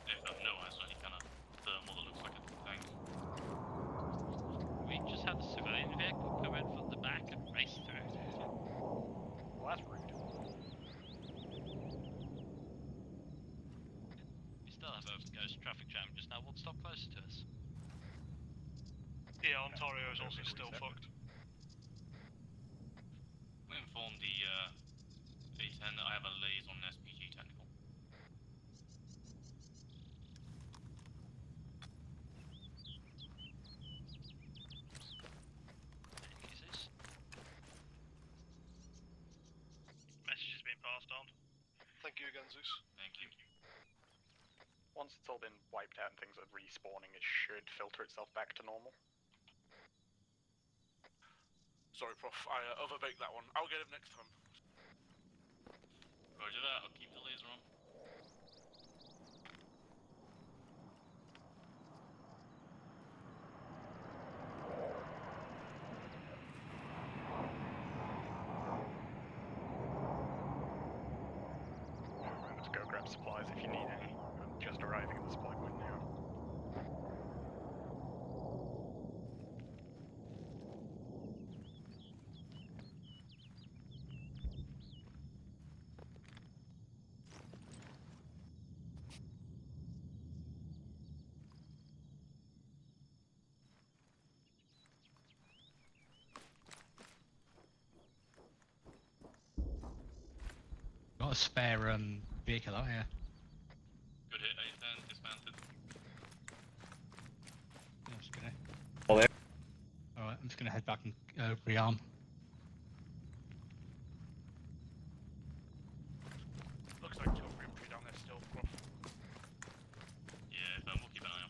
If no one has any kind of thermal that looks like a tank. We just had a civilian vehicle come in from the back and race through. Well, that's rude. We still have a ghost traffic jam just now. One stop closer to us. Yeah, Ontario is also still fucked. We informed the A10 that I have a liaison on SPG technical. Kisses. Message has been passed on. Thank you again, Zeus. Thank you. Once it's all been wiped out and things are respawning, it should filter itself back to normal. Sorry, Prof. I overbaked that one. I'll get him next time. Roger that, I'll keep the laser on. Remember to go grab supplies if you need any. I'm just arriving at the supply point now. Got a spare vehicle out here. Good hit, A10, dismounted. I'm just gonna. All there. Alright, I'm just gonna head back and rearm. Looks like 2 infantry down there still, Prof. Yeah, we'll keep an eye on.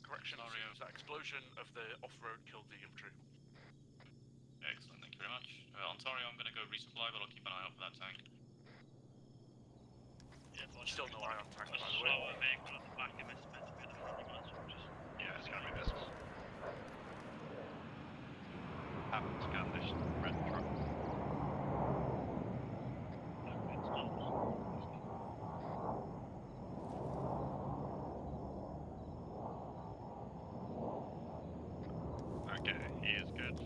Correction, seems that explosion of the off-road killed the infantry. Excellent, thank you very much. Ontario, I'm going to go resupply, but I'll keep an eye out for that tank. Yeah, but Still no eye on tank, a by the way. slower vehicle at the back of it's meant to be at the front. You might as well just. Yeah, it's gonna be this. Haven't scanned this red truck. No, it's not. Okay, he is good.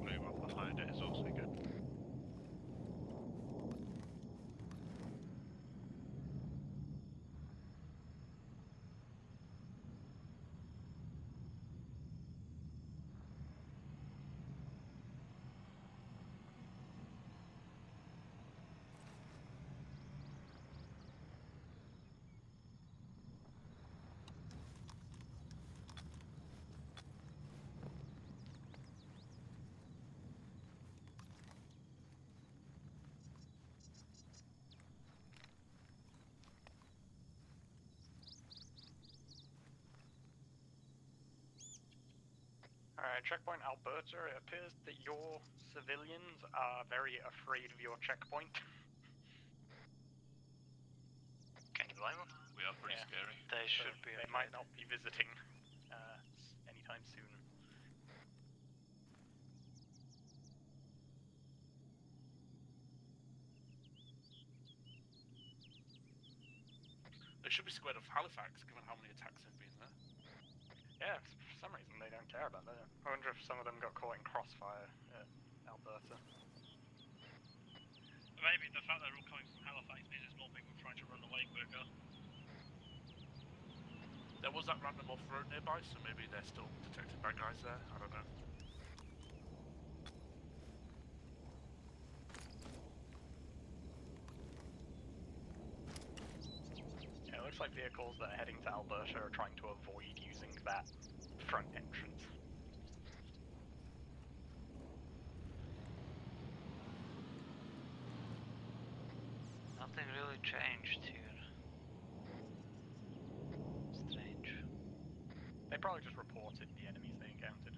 Blue one behind it is also good. Alright, checkpoint Alberta, it appears that your civilians are very afraid of your checkpoint. Can you blame them? We are pretty Yeah. scary. They should be. They might not be visiting anytime soon. They should be scared of Halifax, given how many attacks have been there. Yeah, for some reason they don't care about that. I wonder if some of them got caught in crossfire at Alberta. Maybe the fact they're all coming from Halifax means there's more people trying to run away quicker. There was that random off-road nearby, so maybe they're still detecting bad guys there. I don't know. Yeah, it looks like vehicles that are heading to Alberta are trying to avoid using that front entrance. Nothing really changed here. Strange. They probably just reported the enemies they encountered.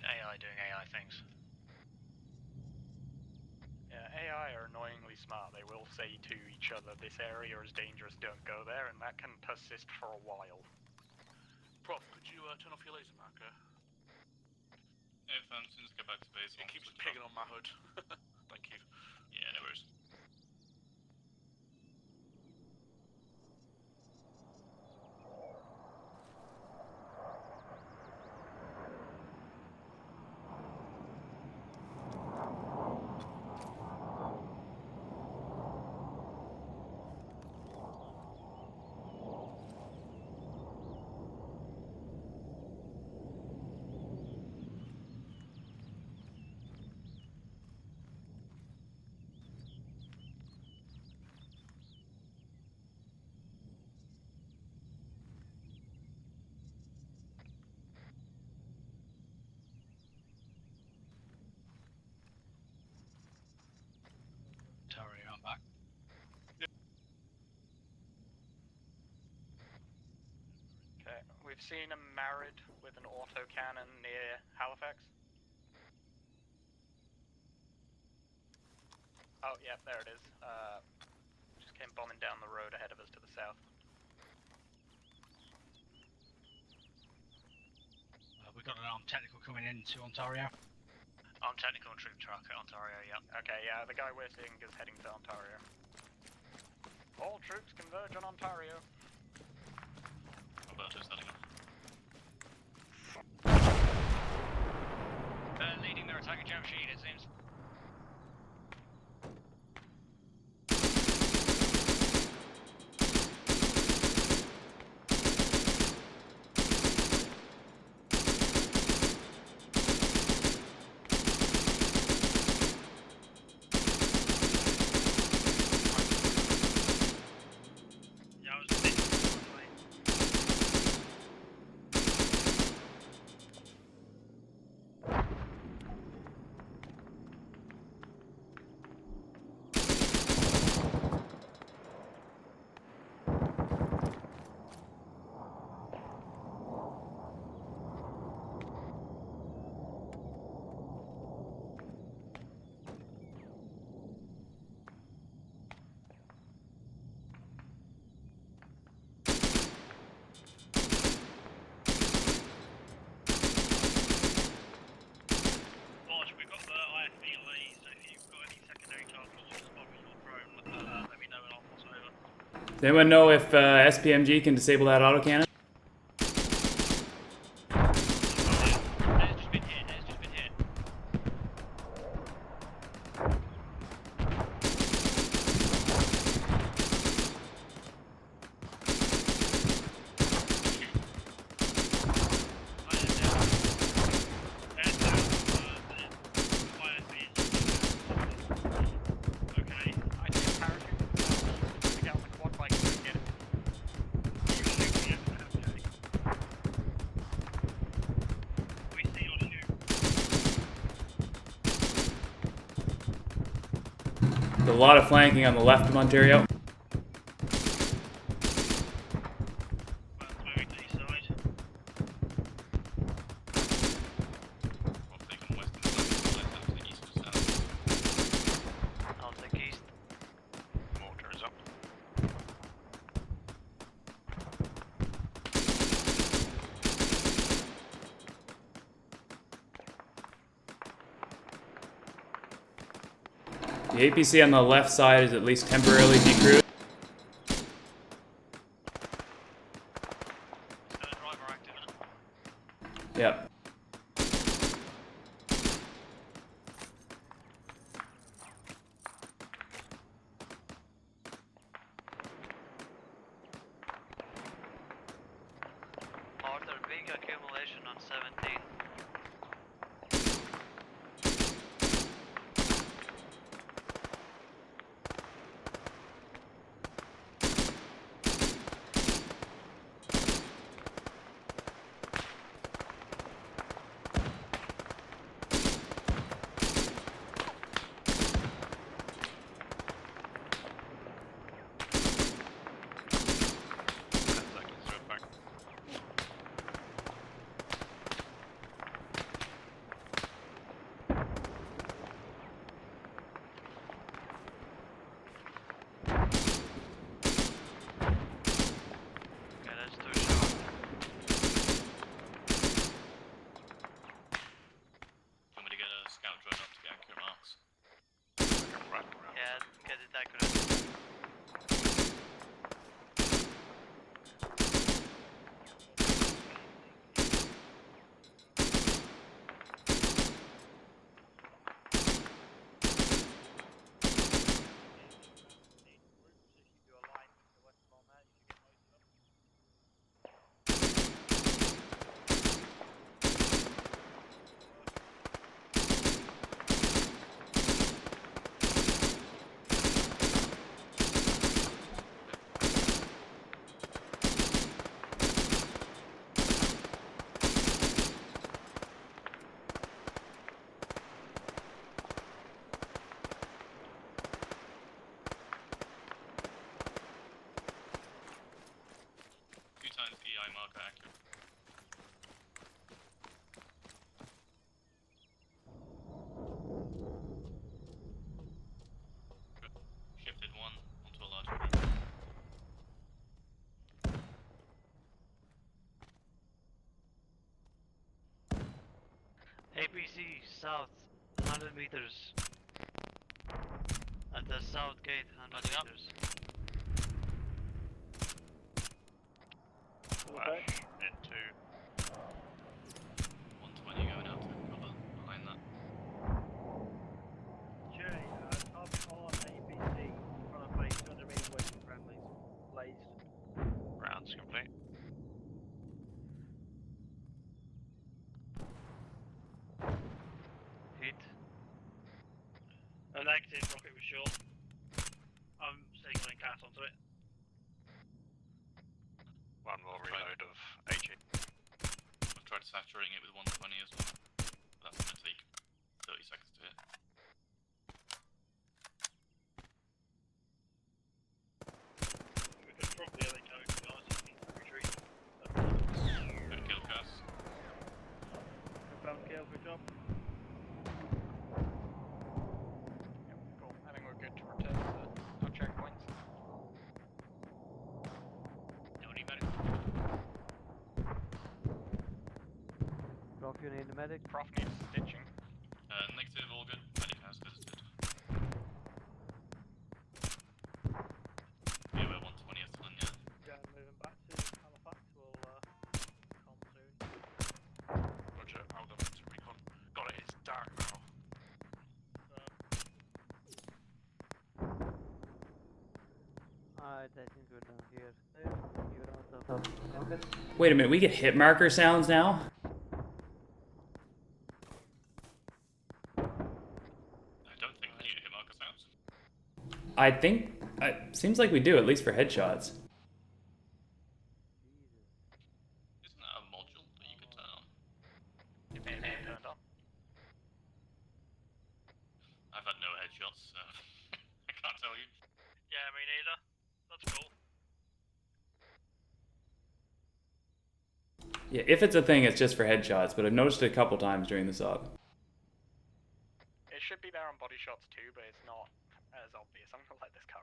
AI doing AI things. Yeah, AI are annoyingly smart. They will say to each other, this area is dangerous, don't go there, and that can persist for a while. Prof, could you turn off your laser marker? If as soon as I get back to base, It I'll keeps switch it pinging off. on my hood. Thank you. Yeah, no worries. Ontario, I'm back. Okay, we've seen a Married with an autocannon near Halifax. Oh, yeah, there it is. Just came bombing down the road ahead of us to the south. We got an armed technical coming into Ontario. Armed technical and troop truck at Ontario, yeah. Okay, yeah, the guy we're seeing is heading to Ontario. All troops converge on Ontario. Alberto's setting up. Leading their attack at Jam Machine, it seems. Yeah, I was a bit anyway. Watch, we've got the IFV lead, so if you've got any secondary targets just spot me your drone, let me know and I'll pass it over. Does anyone know if SPMG can disable that autocannon? It's just been hit, it's just been hit. Okay. I see a parachute to get on the quad bike and get it. We see your shoot. There's a lot of flanking on the left of Ontario. That's moving to the east side. Well, taking west and south, left out to the east or south. I'll take east. Mortars up. The APC on the left side is at least temporarily decrewed. Driver active in it. Yep. accumulation on 17. Times EI marker accurate. Shifted one onto a larger group. APC south, 100 meters. At the south gate, 100 meters. Flash into 120 going out to cover behind that. Jay, target on APC, front of base, 200 meters away from friendlies. Blazed. Rounds complete. Hit. A negative, rocket was short. I'm signaling cat onto it. One more reload of HE. I've tried saturating it with 120 as well. But that's going to take 30 seconds to hit. We could probably let go, to be honest, if we retreat. Good kill, Cass. Confirmed kill, good job. Cool. I think we're good to return to our checkpoints. Don't need medical. Prof, you need a medic? Prof needs stitching. Negative, all good. Medic has visited. Yeah, we're 120 at Flynn, yeah. Yeah, moving back to Halifax, we'll come soon. Roger, I'll go to recon. Got it, it's dark now. Alright, I think we're done here. You're out of focus. Wait a minute, we get hit marker sounds now? I don't think we get hit marker sounds. I think, seems like we do, at least for headshots. Isn't that a module that you can turn on? It may have been turned on. I've had no headshots, so I can't tell you. Yeah, me neither. That's cool. Yeah, if it's a thing, it's just for headshots, but I've noticed it a couple times during the sub. It should be there on body shots too, but it's not as obvious. I'm gonna let this car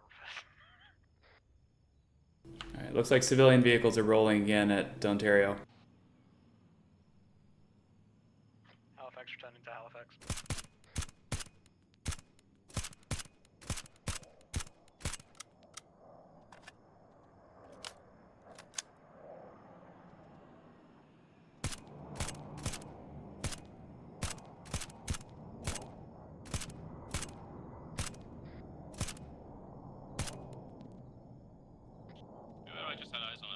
reverse. Alright, looks like civilian vehicles are rolling again at Ontario. Halifax returning to Halifax. I just had eyes on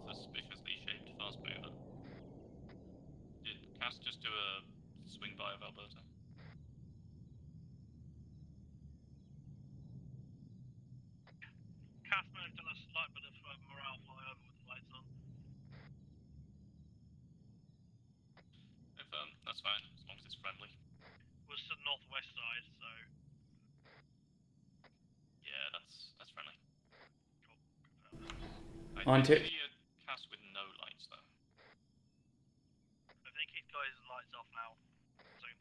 a suspiciously shaped fast mover. Cass just do a swing by of Alberta? Cass may have done a slight bit of morale flyover with the lights on. If that's fine, as long as it's friendly. Was to the northwest side, so Yeah, that's friendly. cool. Confirm that. On I to- see a Cass with no lights though. I think he's got his lights off now. 1 second.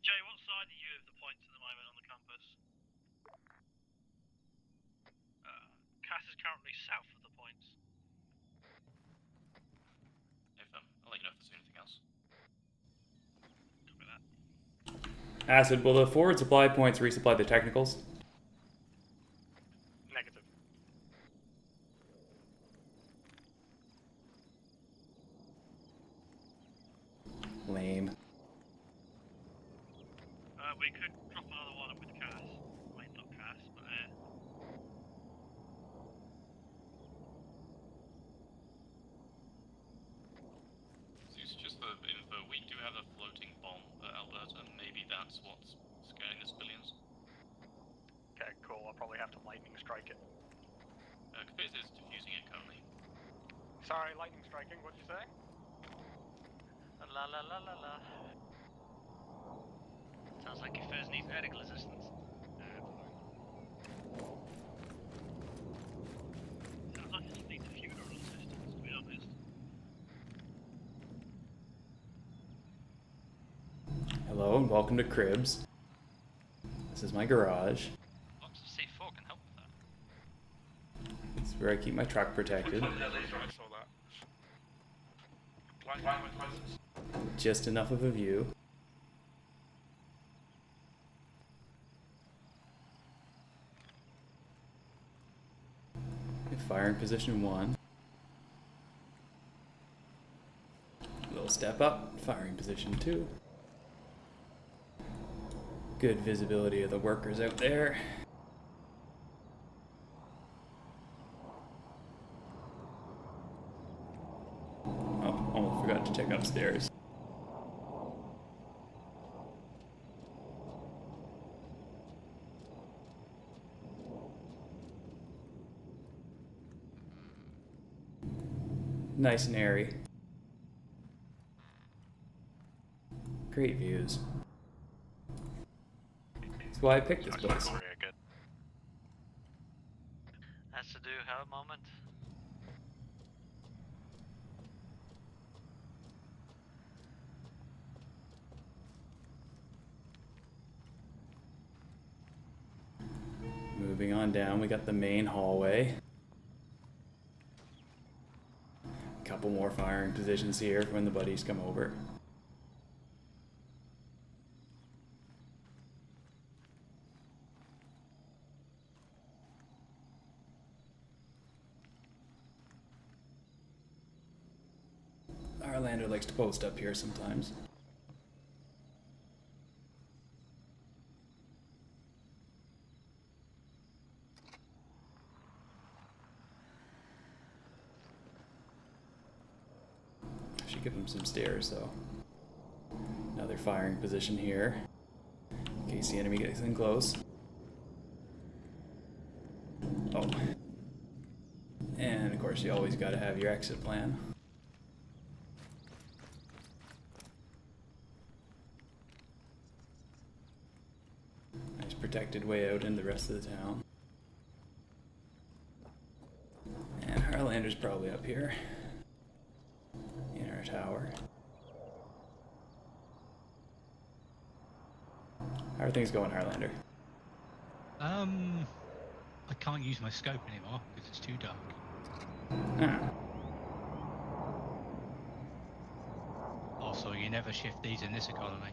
Jay, what side are you of the points at the moment on the compass? Cass is currently south of the points. If I'll let you know if there's anything else. Copy that. Acid, will the forward supply points resupply the technicals? Negative. Lame. We could drop another one with Cass. Wait, not Cass, but So it's just the info. We do have a floating bomb at Alberta. Maybe that's what's scaring the civilians. Okay, cool. I'll probably have to lightning strike it. Capiz is diffusing it currently. Sorry, lightning striking. What'd you say? La la la la la. Sounds like your first needs medical assistance. sounds like it just needs a funeral assistance, to be honest. Hello and welcome to Cribs. This is my garage. Box of C4 can help with that. It's where I keep my truck protected. I saw that. License. Just enough of a view. Fire in position 1. Little step up, firing position 2. Good visibility of the workers out there. Oh, almost forgot to check upstairs. Nice and airy. Great views. That's why I picked this place. Very good. Has to do have a moment. Moving on down, we got the main hallway. Couple more firing positions here when the buddies come over. Our lander likes to post up here sometimes. Should give them some stairs though. Another firing position here, in case the enemy gets in close. Oh. And of course you always gotta have your exit plan. Nice protected way out in the rest of the town. And Harlander's probably up here. In our tower. How are things going, Harlander? I can't use my scope anymore because it's too dark. Ah. Also, you never shift these in this economy.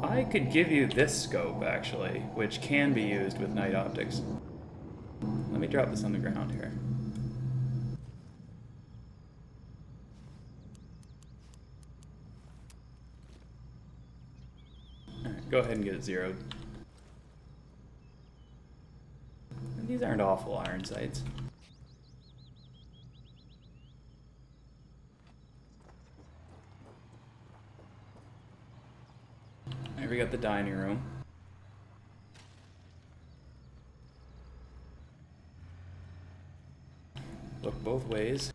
I could give you this scope, actually, which can be used with night optics. Let me drop this on the ground here. Alright, go ahead and get it zeroed. And these aren't awful iron sights. Here we got the dining room. Look both ways.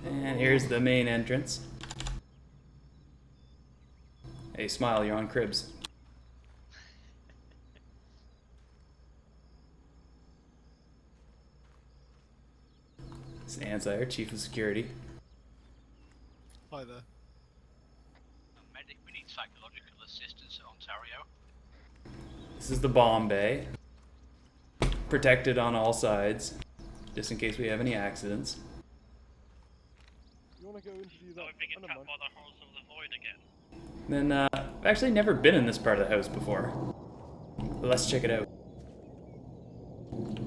And here's the main entrance. Hey, smile, you're on cribs. This is Ansire, Chief of Security. Hi there. Medic, we need psychological assistance at Ontario. This is the bomb bay. Protected on all sides, just in case we have any accidents. You want to go interview that? Are we being attacked by the horrors of the void again? Then, I've actually never been in this part of the house before. But let's check it out.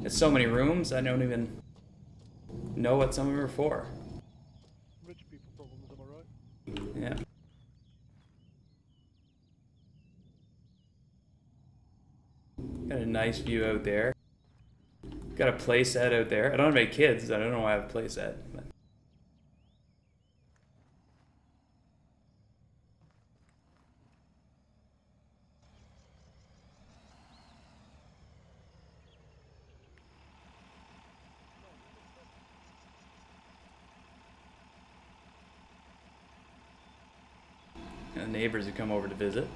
It's so many rooms, I don't even know what some of them are for. Rich people problems, am I right? Yeah. Got a nice view out there. Got a play set out there. I don't have any kids, I don't know why I have a play set. But... The neighbors who come over to visit.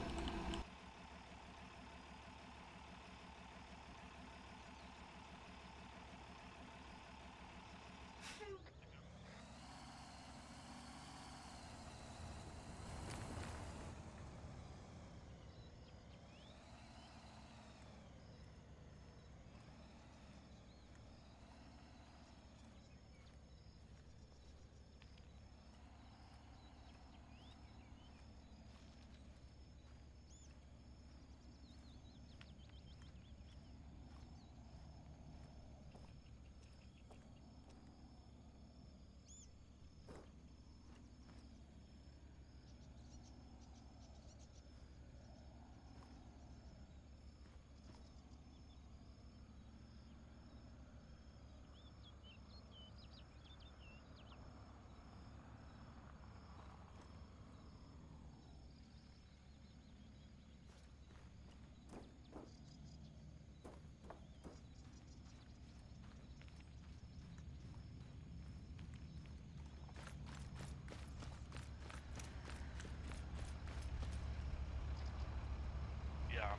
Yeah, I'm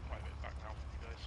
quite a bit back now from you guys.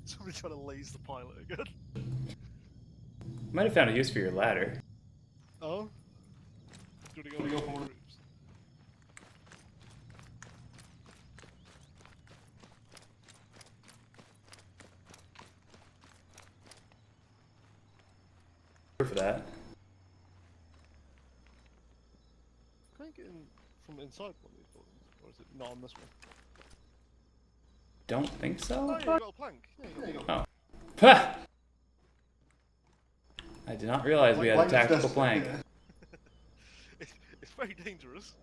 Somebody trying to laze the pilot again. Might have found a use for your ladder. Oh? Do you want to go for roofs? For that. Can I get in from inside one of these buildings? Or is it not on this one? Don't think so? Oh, yeah, you got a plank. Yeah, you got a plank. Oh. Pah! I did not realize we had a tactical plank. It's very dangerous,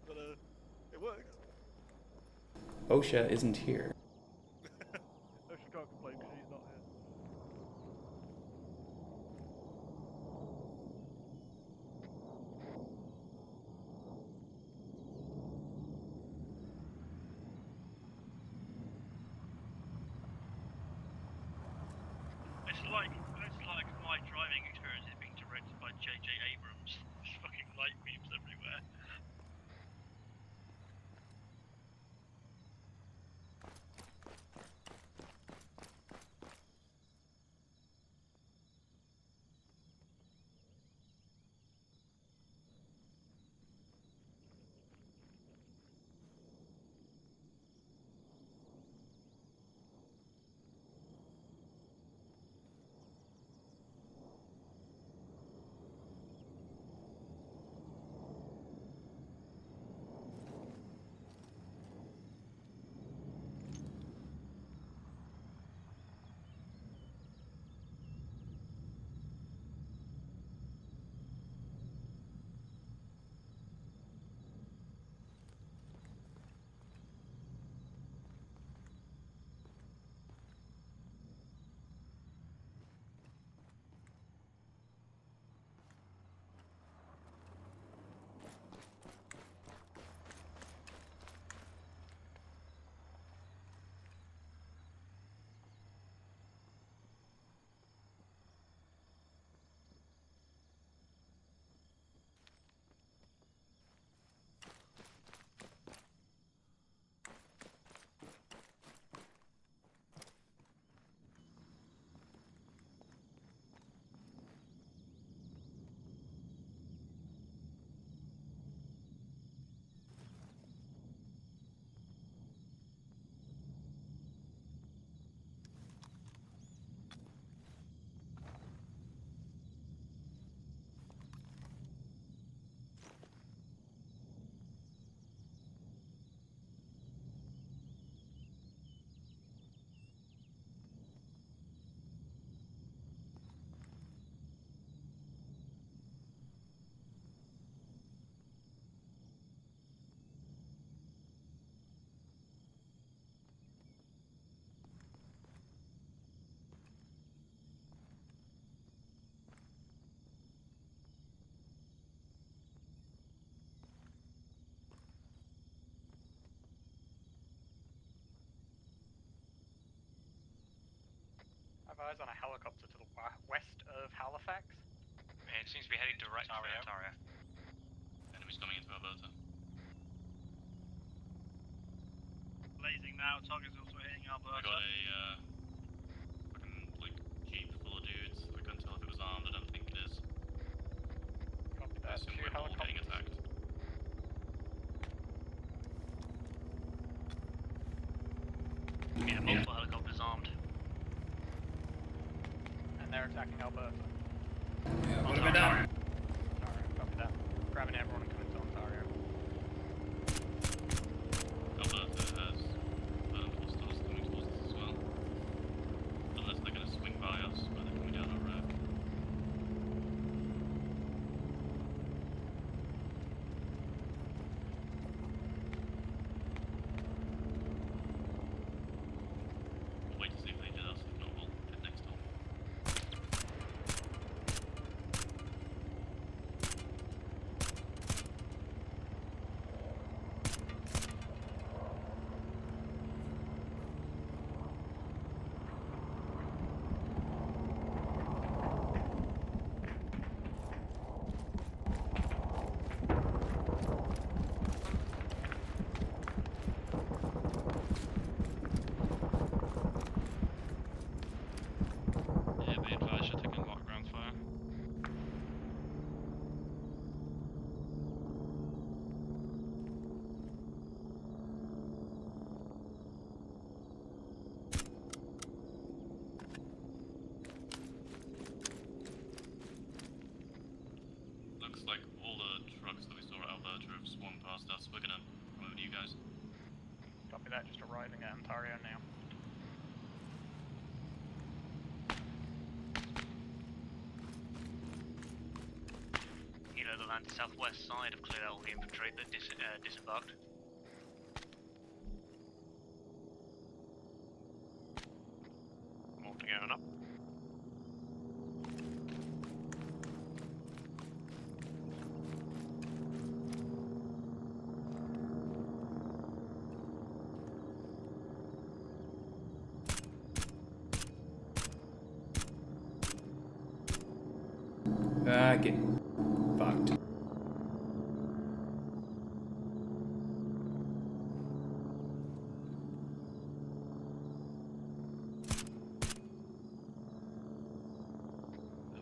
but it works. OSHA isn't here. Oh, she can't complain because she's not here. eyes on a helicopter to the west of Halifax. It seems to be heading direct for Ontario. Enemies coming into Alberta. Blazing now, target's also hitting I Alberta. got a fucking like jeep full of dudes. I couldn't tell if it was armed. I don't think it is. Copy I that. assume 2 we're all getting helicopters. attacked. Yeah, multiple helicopters armed. And they're attacking Alberta. What have I done? Ontario, copy that. Grabbing everyone and coming to Ontario. Alberta has burned hostiles coming towards us as well. Unless they're going to swing by us, but they're coming down our road. We'll wait to see if they hit us. If not, we'll head next door. Yeah, be advised, you're taking a lot of ground fire. Looks like all the trucks that we saw at Alberta have swung past us. We're gonna come over to you guys. Copy that. Just arriving at Ontario now. Kilo to land southwest side have cleared out all the infantry that disembarked. Mortar going up. Get fucked.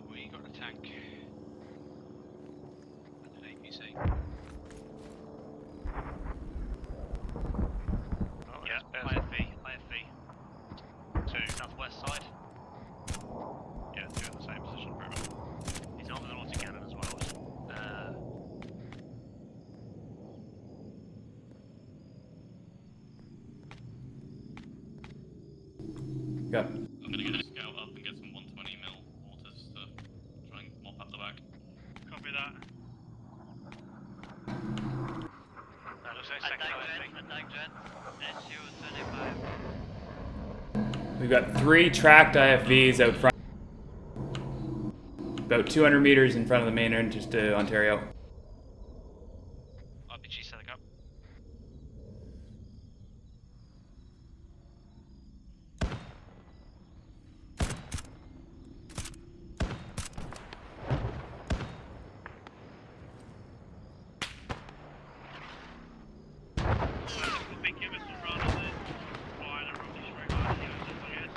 We got a tank. And an APC. Oh, yeah, IFV. 2 southwest side. Yeah, 2 in the same position, pretty much. He's on with an autocannon as well. Go. I'm gonna get a scout up and get some 120 mil mortars to try and mop up the back. Copy that. Looks like second IFV. We've got 3 tracked IFVs out front. About 200 meters in front of the main entrance to Ontario. RPG setting up. Big give us a run on this. Flying a rubbish straight behind you, I guess.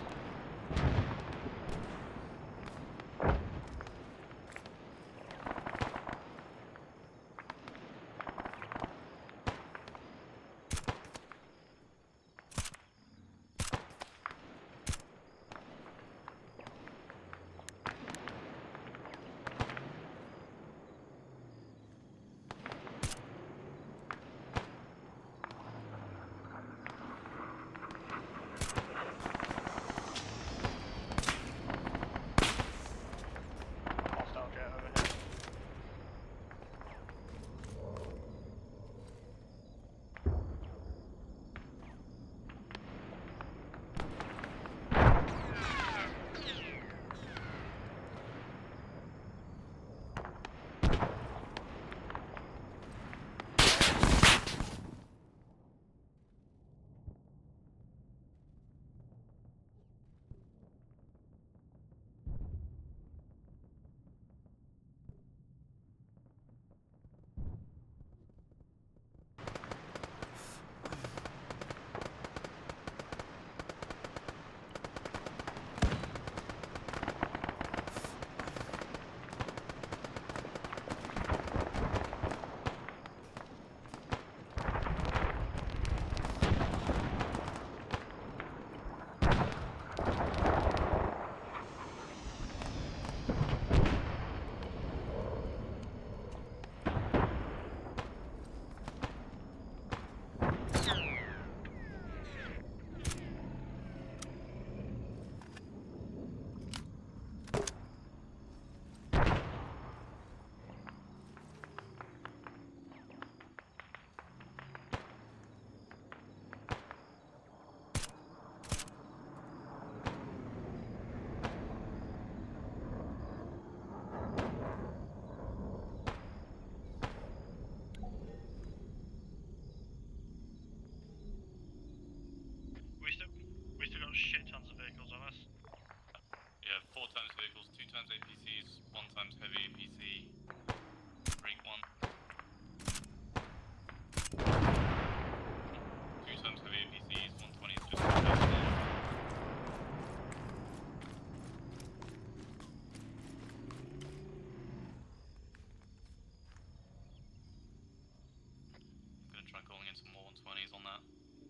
some more 120s on that.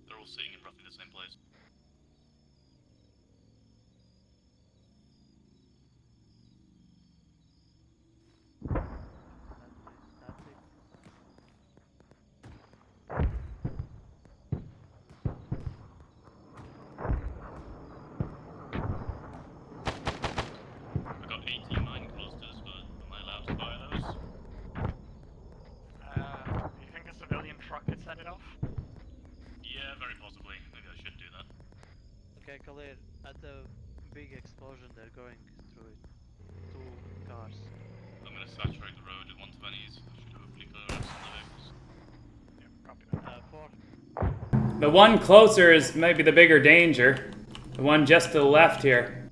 They're all sitting in roughly the same place. Static. I got 80 mine clusters, but am I allowed to fire those? Do you think a civilian truck could set it off? Yeah, very possibly. Maybe I should do that. Okay, Khalid, at the big explosion they're going through it. 2 cars. I'm gonna saturate the road at 120s. I should hopefully clear out some of the vehicles. Yeah, copy that. 4. The one closer is maybe the bigger danger. The one just to the left here.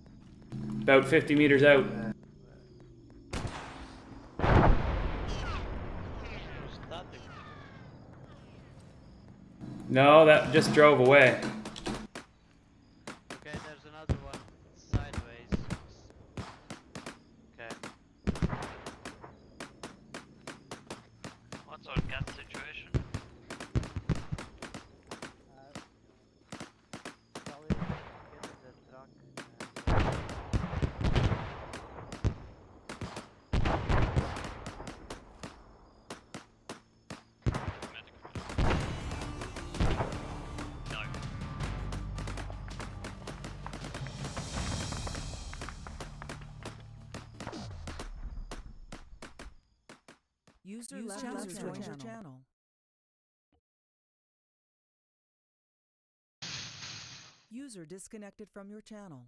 About 50 meters out. Static. No, that just drove away. Okay, there's another one sideways. Okay. What's our gas situation? Khalid, get in the truck No. User left your channel. User disconnected from your channel.